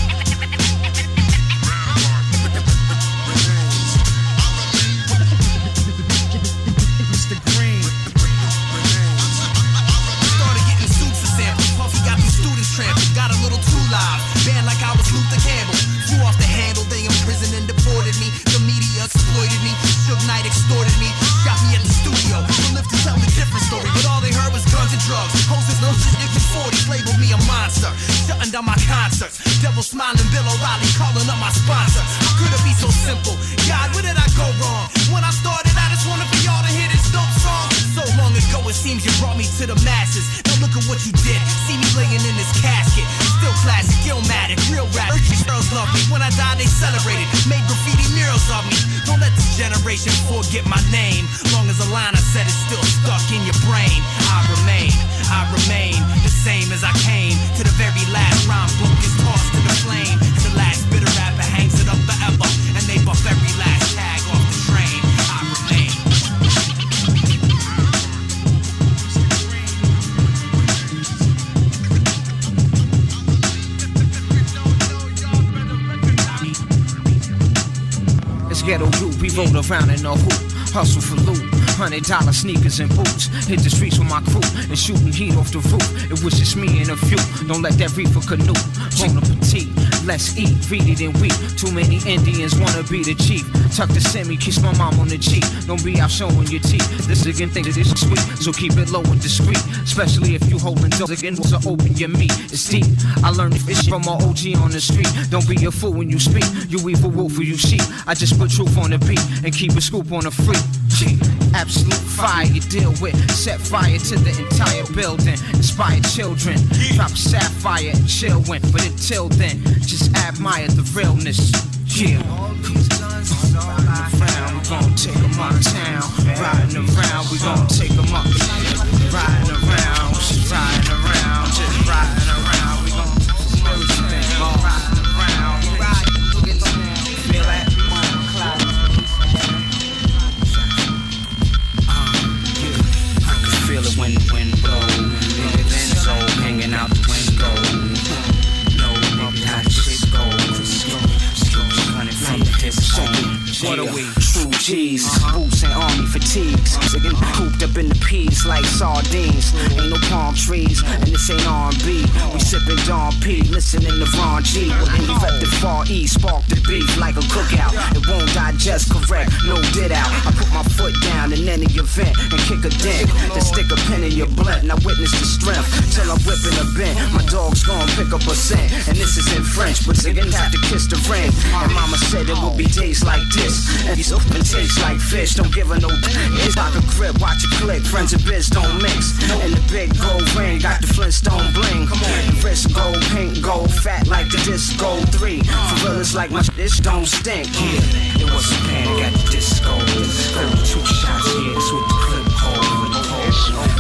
Mr. Green. Started getting sued for samples. Puffy got these students trampled. Got a little too live. Banned like I was Luther Campbell. Flew off the handle. They imprisoned and deported me. The media exploited me. Suge Knight extorted me. Shot me at the studio. The live to tell a different story. But all they heard was guns and drugs. Hoses, no shit, if you 40s labeled me a monster. Shutting down my concerts. Devil smiling, Bill O'Reilly calling up my sponsor. How could it be so simple? God, where did I go wrong? When I started, I just wanted for y'all to hear this dope song. So long ago, it seems you brought me to the masses. Now look at what you did. See me laying in this casket. Still classic, Illmatic, real rap. Girls love me. When I died, they celebrated. Made graffiti murals of me. Don't let this generation forget my name. Long as a line I said is still stuck in your brain. I remain the same as I came. To the very last rhyme book is tossed to the flame. The last bitter rapper hangs it up forever. And they buff every last tag off the train. I remain. It's ghetto group, we roll around in a hoop. Hustle for loot, $100 sneakers and boots. Hit the streets with my crew and shooting heat off the roof. It was just me and a few. Don't let that reefer canoe. Bon appetit, let's eat, greedy than weak. Too many Indians wanna be the chief. Tuck the semi, kiss my mom on the cheek. Don't be out showing your teeth. This again think that it's sweet, so keep it low and discreet. Especially if you holding doors again, so open your meat. It's deep. I learned this from my OG on the street. Don't be a fool when you speak. You evil wolf or you sheep. I just put truth on the beat and keep a scoop on the free. Absolute fire you deal with. Set fire to the entire building. Inspire children. Drop a sapphire and chill win. But until then, just admire the realness. Yeah. Around, we gon' take 'em out of town. Riding around, we gon' take 'em up. Riding around, just riding around, just riding around. We gon' do everything. Riding around, feel that? I can feel it when the wind blows. Nigga Benzo hanging out the window. No nigga how this shit goes. Running from the hip home. What are we? True G's, boots and army fatigues. Again, cooped up in the peas like sardines. Ain't no palm trees, and this ain't R&B. We sippin' Don P, listening to Ron G. When we rep the Far East, spark the beef like a cookout. It won't digest correct, no did out. I put my foot down in any event and kick a dent. Then stick a pin in your blunt, and I witness the strength till I'm whipping a bent. My dog's gonna pick up a scent, and this is in French, but niggas have to kiss the ring. And mama said it would be days like this, and these open tastes like fish. Don't give her no. It's like a grip, watch it click. Friends and biz don't mix. And the big gold ring got the Flintstone bling. The wrist gold, pink gold, fat like the disco 3. For real, it's like my this don't stink. Yeah, it was a panic at the disco. 32 shots, yeah, it's with the clip hole.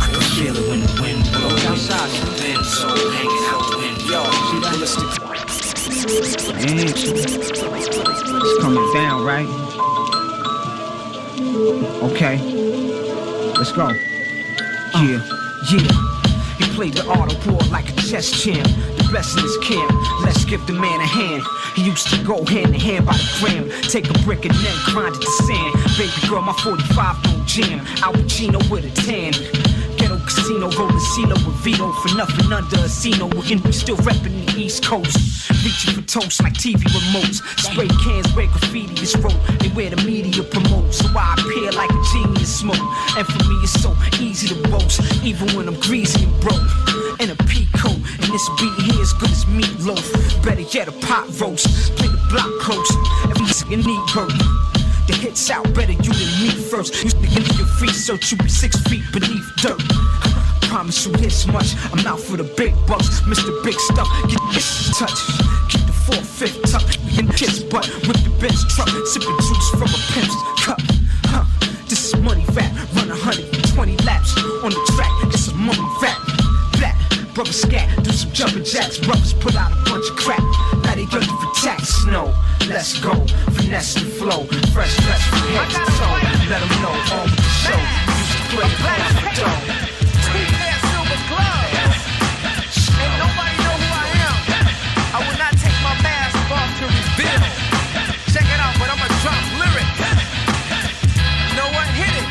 I can feel it when the wind blows. Outside, Benzo hanging out the window. Yo, it's coming down, right? Okay, let's go. Yeah. He played the auto board like a chess champ. The best in his camp. Let's give the man a hand. He used to go hand in hand by the gram. Take a brick and then grind it to sand. Baby girl, my 45 don't jam. Al Pacino with a tan. Ghetto casino, rolling CeeLo with Vito. For nothing under a Cino. We still reppin' the East Coast. Reaching for toast like TV remotes. Spray cans where graffiti is wrote. They where the media promotes. So I appear like a genius smoke. And for me it's so easy to boast. Even when I'm greasy and broke. In a pea coat. And this beat here is good as meatloaf. Better yet a pot roast. Play the block close. Every second need hurt. The hits out better you than me first. You begin your research, you be 6 feet beneath dirt. Promise you this much, I'm out for the big bucks. Mr. Big Stuff, get this touch. Keep the 4/5 tucked in kiss butt with the Benz truck. Sipping juice from a pimp's cup. This is money rap, run 120 laps on the track. It's a money rap. Black, brother scat, do some jumping jacks. Brothers put out a bunch of crap. Now they looking for tax snow. Let's go, finesse the flow. Fresh from head to toe. Let them know on the show. Used to play the dough. Silver gloves. Ain't nobody know who I am. I will not take my mask off to reveal. Check it out, but I'ma drop lyrics. You know what? Hit it.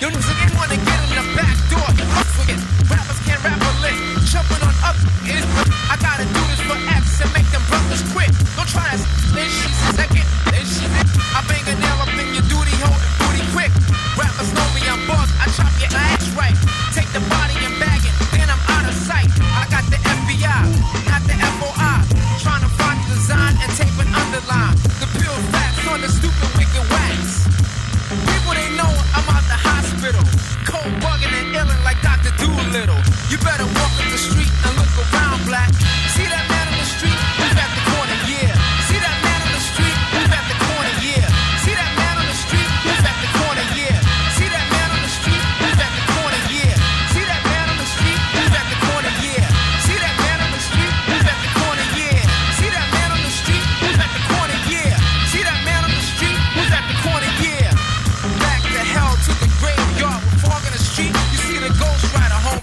You niggas wanna get in the back door. Forget rappers can't rap a lick. Jumping on up is I gotta do this for F's and make them brothers quit. Don't try to then she's second. Then she I bang a nail up in your duty hole, booty quick. Rappers know me, I'm boss. I chop your ass right. Take the body and bag it, then I'm out of sight. I got the FBI, not the FOI. Trying to find the design and tape an underline. The pill facts on the stupid wicked wax. People they know I'm out the hospital. Cold bugging and illin' like Dr. Doolittle. You better walk up the street and look around, black. See that man on the street? Who's at the corner? Yeah. See that man on the street? Who's at the corner? Yeah. See that man on the street? Who's at the corner? Yeah. See that man on the street? Who's at the corner? Yeah. See that man on the street? Who's at the corner? Yeah. See that man on the street? Who's at the corner? Yeah. See that man on the street? Who's at the corner? Yeah. See that man on the street? Who's at the corner? Yeah. Back to hell to the graveyard with fog in the street. You see the ghost rider home.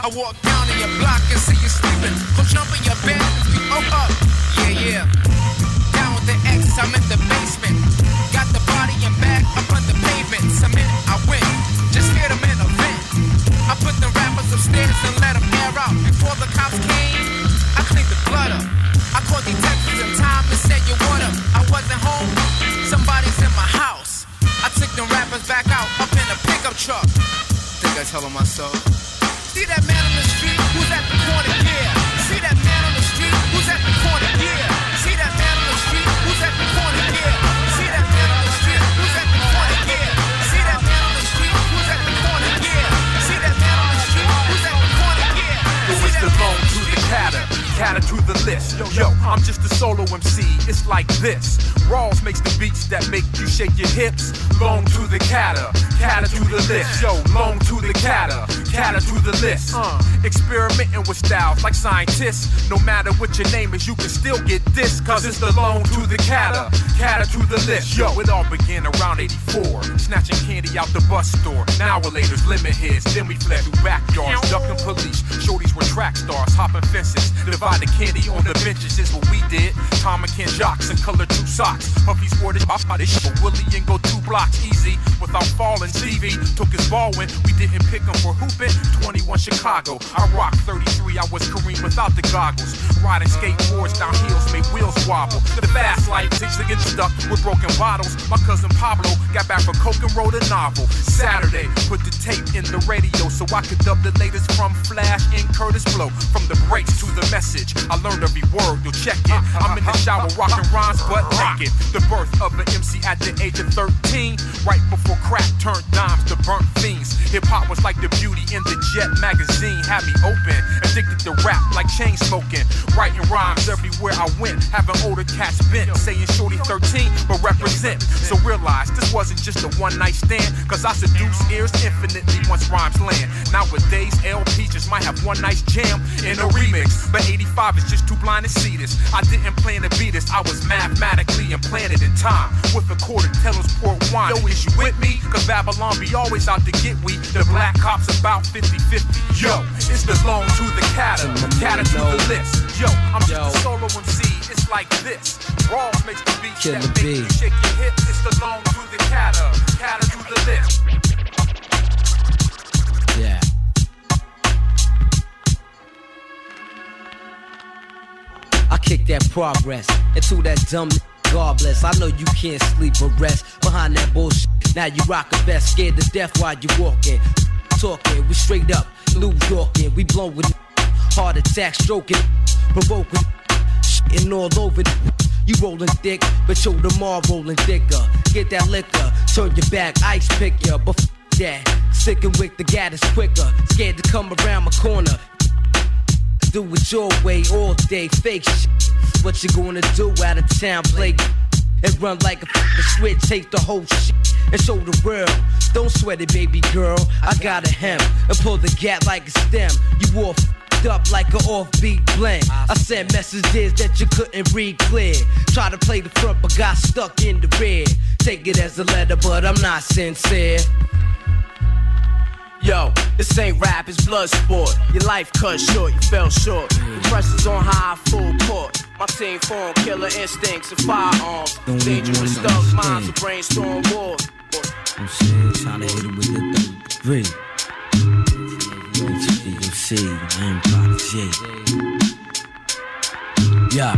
I walk down in your block and see you sleeping. Go jump in your bed and you up. Yeah. Down with the X, I'm in the basement. Got the body and bag up on the pavement. Cement, I win. Just hit them in a vent. I put the rappers upstairs and let them air out. Before the cops came, I cleaned the blood up. telling myself. See that man on the street who's at the corner, yeah. See that man on the street who's at the corner, yeah. See that man on the street who's at the corner, yeah. See that man on the street who's at the corner, yeah. See that man on the street who's at the corner, yeah. See that man on the street who's at the corner, yeah. Yo, it's the loan to the catter to the list. Yo, I'm just a solo MC, it's like this. Rawls makes the beats that make you shake your hips. Loan to the catter to the list. Yo, loan to the catter to the list. Experimenting with styles like scientists. No matter what your name is, you can still get this. Cause it's the loan to the catter to the list. Yo, it all began around 84. Snatching candy out the bus store. Now we're laters, limit heads. Then we fled through backyards, ducking police. Shorties were track stars, hopping fences. Divide the candy on the benches is what we did. Tom and Ken jocks and colored two socks. Humphrey sported this shit. Willie and go 2 blocks easy without falling. Stevie took his ball when we didn't pick him for hooping. 21 Chicago. I rocked 33. I was Kareem without the goggles. Riding skateboards down hills made wheels wobble. The fast life takes to get stuck with broken bottles. My cousin Pablo got back from coke and wrote a novel. Saturday, put the tape in the radio so I could dub the latest from Flash and Curtis Blow. From the breaks to the message, I learned every word. You'll check it. I'm in the shower rocking rhymes but naked. The birth of an MC at the age of 13, right before crack turned dimes to burnt fiends. Hip hop was like the beauty in the Jet magazine, had me open, addicted to rap like chain smoking, writing rhymes everywhere I went, having older cats bent, saying shorty 13 but represent. So realize this wasn't just a one night stand, cause I seduce ears infinitely once rhymes land. Nowadays LP just might have one nice jam in a remix, but 85 is just too blind to see this. I didn't plan to be this, I was mathematically implanted in time with a quarter tellers port wine. Yo, is you with me? Cause Babylon be always out to get we. The black cops about 50-50. Yo, it's the loan to the catter to the list. Yo, I'm just a solo MC, it's like this. Rawls makes the beats that make you shake your hips. It's the loan to the catter to the list. Yeah. I kick that progress into that dumb God bless. I know you can't sleep or rest behind that bullshit. Now you rock a vest, scared to death while you walking. Talking, we straight up New Yorkin'. We blowin' heart attack, stroking, provoking, shitting all over. You rollin' thick, but yo, them all rollin' thicker. Get that liquor, turn your back, ice pick ya. But that, sticking with the gat is quicker. Scared to come around my corner. Do it your way all day, fake shit. What you gonna do out of town? Play and run like a f***ing switch. Take the whole shit and show the world. Don't sweat it, baby girl. I got a hem and pull the gap like a stem. You all f***ed up like an offbeat blend. I sent messages that you couldn't read clear. Try to play the front but got stuck in the rear. Take it as a letter but I'm not sincere. Yo, this ain't rap, it's blood sport. Your life cut short, you fell short. The pressure's on high, full court. My team form killer instincts and firearms. Dangerous thugs, minds, a brainstorm war. I'm saying, trying to hit it with the 33. You see, I'm Prodigy. Yeah.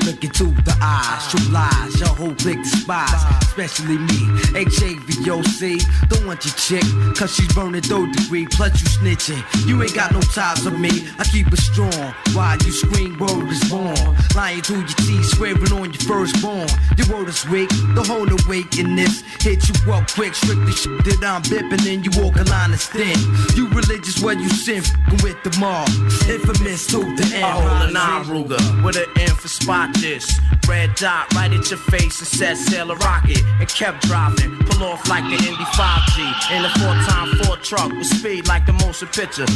Look into the eyes, true lies, your whole clique despise, especially me, HAVOC. Don't want your chick, cause she's burning 3rd degree, plus you snitching. You ain't got no ties with me, I keep it strong. While you scream, word is born. Lying through your teeth, swearing on your firstborn. Your word is weak, the whole awakeness. Hit you up quick, strictly shit that I'm bipping, and you walk a line of thin. You religious when you sin, with the mob. Infamous to the end. I hold a 9 Ruger with an M for spot this. Red dot right at your face and set sail a rocket. And kept driving, pull off like an Indy 5G. In a 4x4 truck with speed like the motion picture.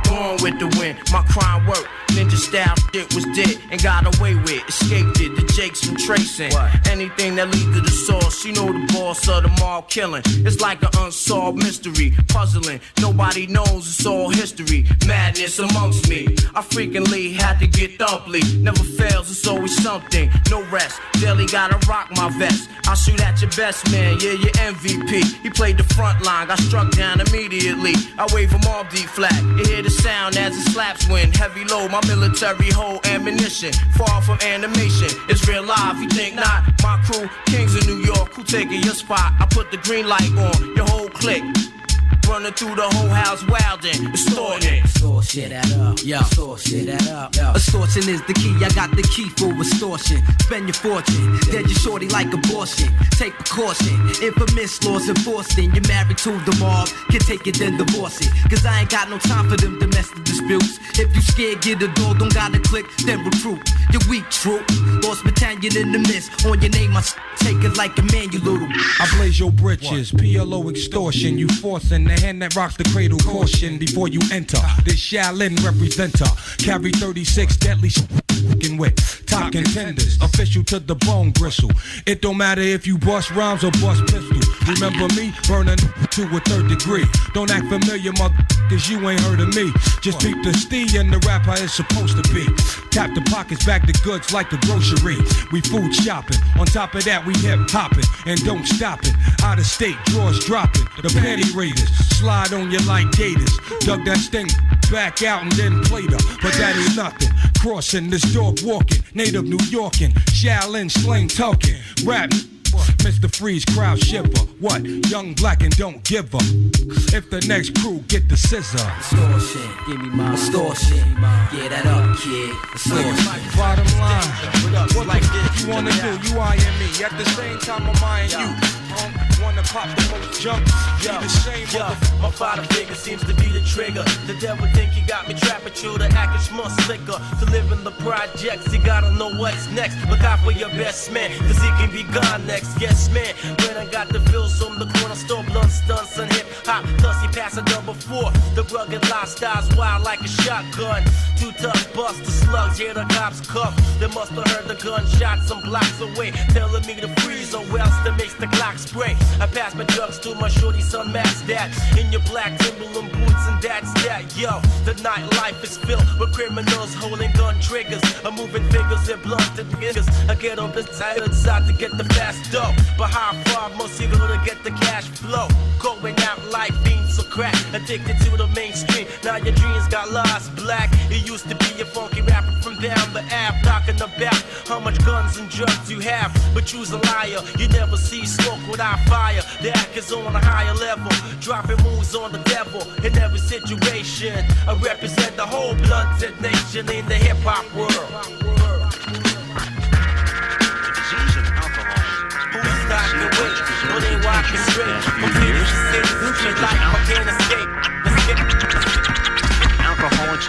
Born with the wind, my crime work. Ninja style shit was dead and got away with. Escaped it, the Jakes from tracing. Anything that lead to the source, you know the boss of the mob killing. It's like an unsolved mystery, puzzling. Nobody knows, it's all history. Madness amongst me. I frequently had to get thumply. Never fails, it's always something. No rest, daily gotta rock my vest. I'll shoot at your best man, yeah, your MVP. He played the front line, got struck down immediately. I wave him off D flat. You hear the sound as it slaps when heavy load. My military hold ammunition, far from animation. It's real life, you think not? My crew, kings of New York, who taking your spot? I put the green light on your whole clique. running through the whole house wildin', extorting. Extortion that up, yo. Extortion that up, yo. Extortion is the key, I got the key for extortion. Spend your fortune, dead your shorty like abortion. Take precaution, infamous laws enforcing. You're married to the mob, can take it then divorce it. Cause I ain't got no time for them domestic disputes. If you scared, get a door, don't gotta click, then recruit. You're weak, troop. Lost battalion in the mist. On your name, I take it like a man, you little. I blaze your britches, PLO extortion. You forcing the hand that rocks the cradle. Caution before you enter. This Shaolin representer. Carry 36 deadly f***ing with top contenders. Official to the bone bristle. It don't matter if you bust rhymes or bust pistol. Remember me? Burning to a third degree. Don't act familiar, motherfuckers, you ain't heard of me. Just peep the stee and the rap how it's supposed to be. Tap the pockets, bag the goods like the grocery. We food shopping. On top of that, we hip hopping. And don't stop it. Out of state, drawers dropping. The panty raiders slide on you like gators. Dug that sting back out and then played her. But that ain't nothing. Crossing this dog walking. Native New Yorkin. Shaolin slang talking. Rap. Mr. Freeze, crowd shipper. What? Young, black, and don't give up. If the next crew get the scissor. Extortion, give me my extortion. Get that up, kid. Extortion. Bottom line, what like this you wanna do? You eyeing me. At the same time, I'm eyeing you. Wanna pop the most jump. Yo, the same my father figure seems to be the trigger. The devil think he got me trapped, but you the acting much slicker. To live in the projects, you gotta know what's next. Look out for your best man, cause he can be gone next. Yes, man, when I got the bills from the corner store, blunt stunts and hip hop. Plus, he passed a number 4. The rugged lifestyle's wild like a shotgun. 2 tough busts, the slugs, yeah, the cops cuff. They must have heard the gunshot some blocks away, telling me to freeze or else that makes the clock spray. I pass my drugs to my shorty, son, match that. In your black Timberland boots, and that's that. Yo, the nightlife is filled with criminals holding gun triggers. I'm moving fingers and blunted niggas. I get on the side to get the fast dough. But how far must you go to get the cash flow? Going out like beans or crack, addicted to the mainstream. Now your dreams got lost, black. It used to be a funky rapper from down the app, talking about how much guns and drugs you have. But you's a liar, you never see smoke without fire. The act is on a higher level, dropping moves on the devil in every situation. I represent the whole blunted nation in the hip hop world. Knocking away, no they walking straight. From cities to cities, shit like I can't escape. Let's get alcoholics.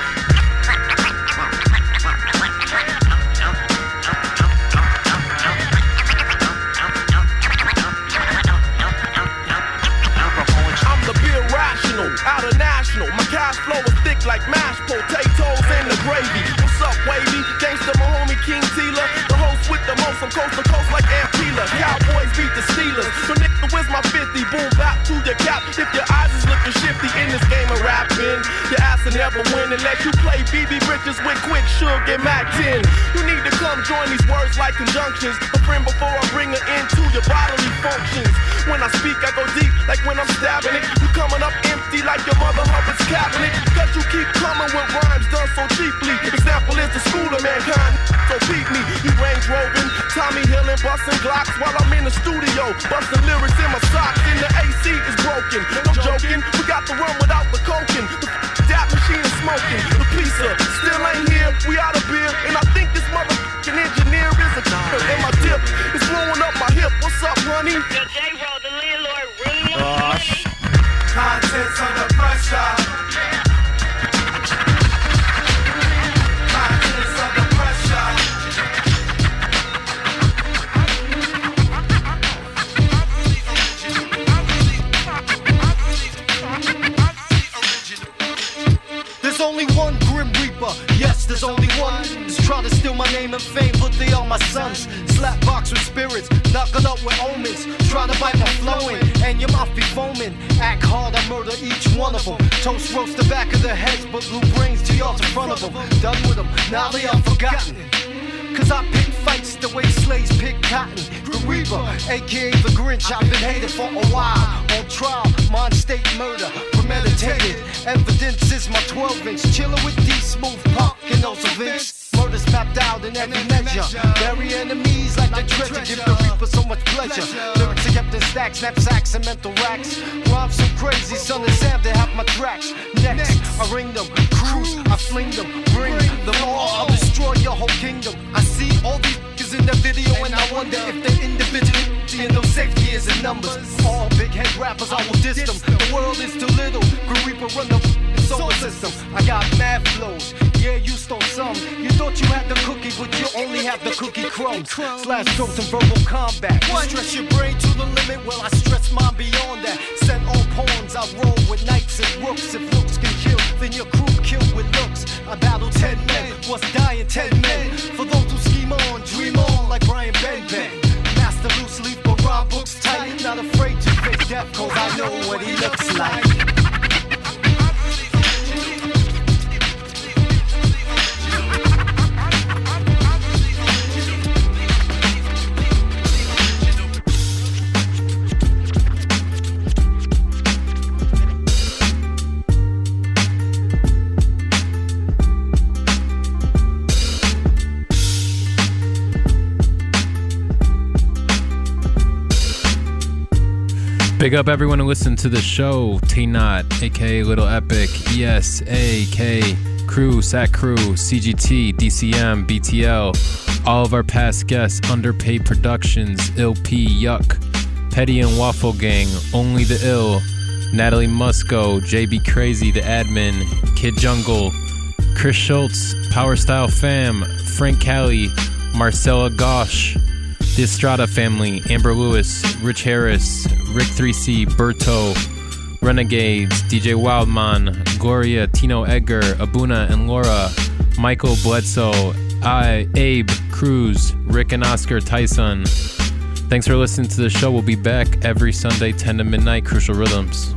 I'm the beer rational, out of national. My cash flow is thick like mashed potatoes in the gravy. What's up, wavy? Gangsta, my homie King Tila. The host with the most, I'm coast to coast like Ampila. Cowboys beat the Steelers. So nigga, where's my 50? Boom, back to your cap. If your eyes is looking shifty in this game of rapping, your ass will never win unless you play BB Bridges with quick sugar and Mac 10. You need to come join these words like conjunctions. A friend before I bring her into your bodily functions. When I speak, I go deep like when I'm stabbing it. You coming up empty like your mother Hubbard's cabinet. Cause you keep coming with rhymes done so cheaply. Example is the school of mankind. So beat me, you Range Roving, Tommy Hillin, busting Glocks while I'm in the studio, busting lyrics in my socks, and the AC is broken. No joking, we got the run without the coking. The dap machine is smoking. The pizza still ain't here, we out of beer, and I think this motherfucking engineer is a and my dip is blowing up my hip. What's up, honey? Yo, J-Roll, the landlord, really money. Contents under pressure. There's only one Grim Reaper, yes, there's only one. Just trying to steal my name and fame, but they are my sons. Slap box with spirits, knuckle up with omens. Try to bite my flowing, and your mouth be foaming. Act hard, I murder each one of them. Toast roast the back of their heads, but blue brains to yards in front of them. Done with them, now they are forgotten. Cause I pick fights the way slaves pick cotton. The Reaper, aka the Grinch, I've been hated for a while. On trial, mind state murder, premeditated. Evidence is my 12-inch, chillin' with D Smooth Pop and those events. Murders mapped out in every measure. Bury enemies like the treasure, give the Reaper so much pleasure. Lyrics are kept Counting stacks, knapsacks, and mental racks. Rhymes so crazy, son and Sam, they have my tracks. Next, I ring them, cruise, I fling them, bring them all, I'll destroy your whole kingdom. I see all these niggas in the video and I wonder if they individually seeing those safety is in numbers. All big head rappers, I will diss them. The world is too little, Grim Reaper run the solar system. I got mad flows, yeah, you stole some. You thought you had the cookie, but you only have the cookie crumbs. Slash jokes and verbal combat. Stretch your brain to the limit, well I stretch mine beyond that. Send all pawns, I roll with knights and rooks. If looks can kill, then your crew killed with looks. I battle 10 men, what's dying 10 men. For those who scheme on, dream on like Brian Ben. Master loose leaf, but raw books tight. Not afraid to face death, cause I know what he looks like. Big up everyone who listened to the show. T-Not, aka Little Epic, ES, AK, Crew, Sat Crew, CGT, DCM, BTL, all of our past guests, Underpaid Productions, Ill P, Yuck, Petty and Waffle Gang, Only the Ill, Natalie Musco, JB Crazy, the admin, Kid Jungle, Chris Schultz, Power Style Fam, Frank Cali, Marcella Gosh, the Estrada family, Amber Lewis, Rich Harris, Rick 3C, Berto, Renegades, DJ Wildman, Gloria, Tino Edgar, Abuna and Laura, Michael Bledsoe, Abe, Cruz, Rick and Oscar Tyson. Thanks for listening to the show. We'll be back every Sunday, 10 to midnight, Crucial Rhythms.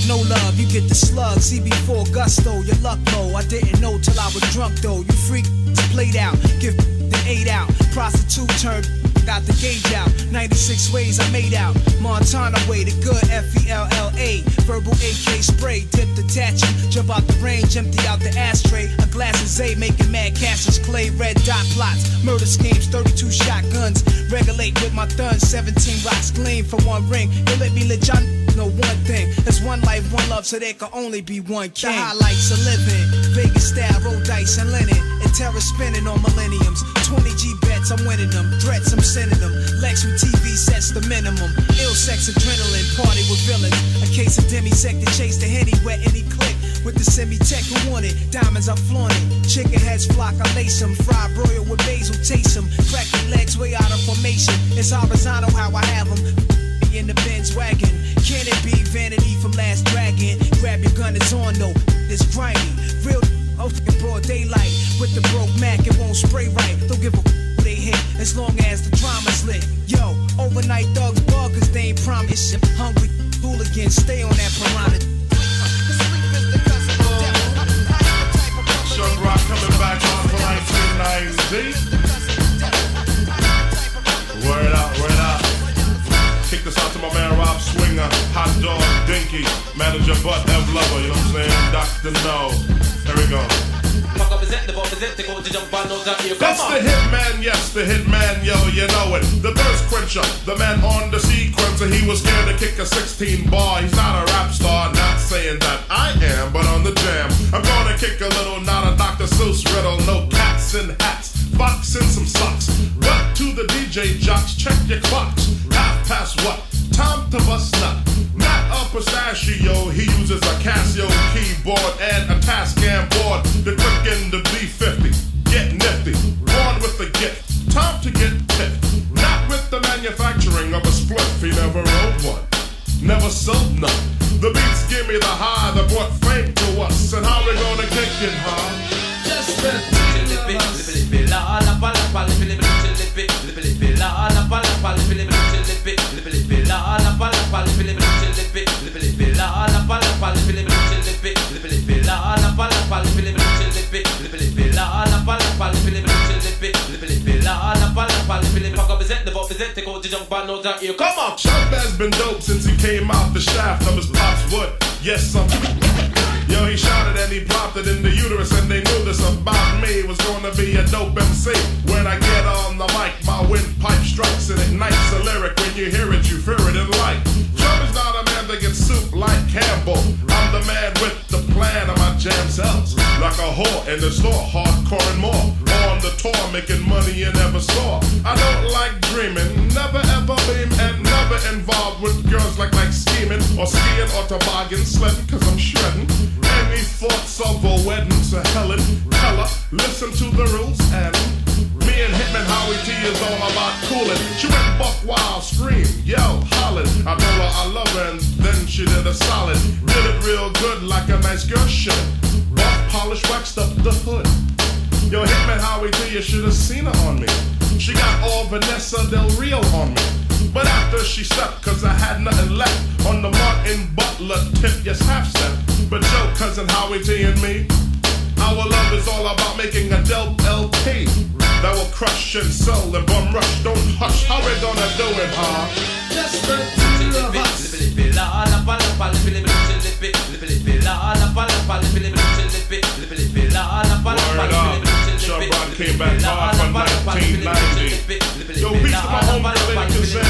No love, you get the slug. CB4 gusto, your luck low. I didn't know till I was drunk though. You freak played out, give the 8 out. Prostitute turned, got the gauge out. 96 ways I made out. Montana way, the good FELLA. Verbal AK spray, dip detach you. Jump out the range, empty out the ashtray. A glass of Zay making mad cashes. Clay, red dot plots, murder schemes, 32 shotguns. Regulate with my thuns, 17 rocks gleam for one ring. Don't let me let y'all know one thing. There's one life, one love, so there can only be one king. The highlights of living, Vegas style, roll dice and linen, and terror spinning on millenniums. 20 G bets, I'm winning them. Threats, I'm sending them. Lex with TV sets the minimum. Ill sex, adrenaline, party with villains. A case of demisec to chase the henny, wet any click. With the semi-tech who want it, diamonds I flaunt it. Chicken heads flock, I lace them. Fried broil with basil, taste them. Crack your legs way out of formation. It's horizontal how I have them. In the Benz wagon, can it be vanity from Last Dragon? Grab your gun, it's on though, it's grimy. Real in broad daylight, with the broke Mac, it won't spray right. Don't give a who they hit, as long as the drama's lit. Yo, overnight thugs bug, cause they ain't promised. Hungry hooligans, stay on that piranha. Chuck Rock coming back on for 1990. Word out, word out. Kick this out to my man Rob Swinger, Hot Dog, Dinky, Manager Butt, F Lover, you know what I'm saying? Dr. No. Here we go. That's the hitman, yes, the hitman, yo, you know it. The thirst quencher, the man on the sequencer. He was scared to kick a 16 bar. He's not a rap star, not saying that I am, but on the jam. I'm gonna kick a little, not a Dr. Seuss riddle. No cats in hats, fox in some socks. But to the DJ jocks, check your clocks. Half past what? Time to bust nut. Not a pistachio, he uses a Casio keyboard and a Tascam board. The click in the B50, get nifty. Born with the gift, time to get tipped. Not with the manufacturing of a spliff, he never wrote one, never sold none. The beats give me the high that brought fame to us. And how we gonna kick it, huh? Just represent the code, jump on no junk here. Come on. Chuck has been dope since he came out the shaft of his pop's wood. Yes, some. Yo, he shouted and he plopped it in the uterus, and they knew this about me was gonna be a dope MC. When I get on the mic, my windpipe strikes and ignites a lyric. When you hear it, you fear it and like. Chubb is not a man that gets soup like Campbell. I'm the man with the plan of my jam cells. Like a whore in the store, hardcore and more. On the tour, making money you never saw. I don't like dreaming, never ever beam, and never involved with girls like scheming or skiing or toboggan sledding, cause I'm shredding. Any thoughts of a wedding to Helen Keller? Listen to the rules and me and Hitman Howie T is all about cooling. She went buck wild, scream, yell, hollered. I told her I love her and then she did a solid. Did it real good like a nice girl should. Buff, polish, waxed up the hood. Yo, Hitman Howie T, you should have seen her on me. She got all Vanessa Del Rio on me. But after she stepped, cause I had nothing left on the Martin Butler tip, yes, half step. But yo, cousin Howie T and me, our love is all about making a dope LP that will crush and sell and bum rush. Don't hush, how we gonna do it, huh? Just the two of us. Word up, Chubb came back hard from 1990. Yo, peace to my homie, lady Kazan.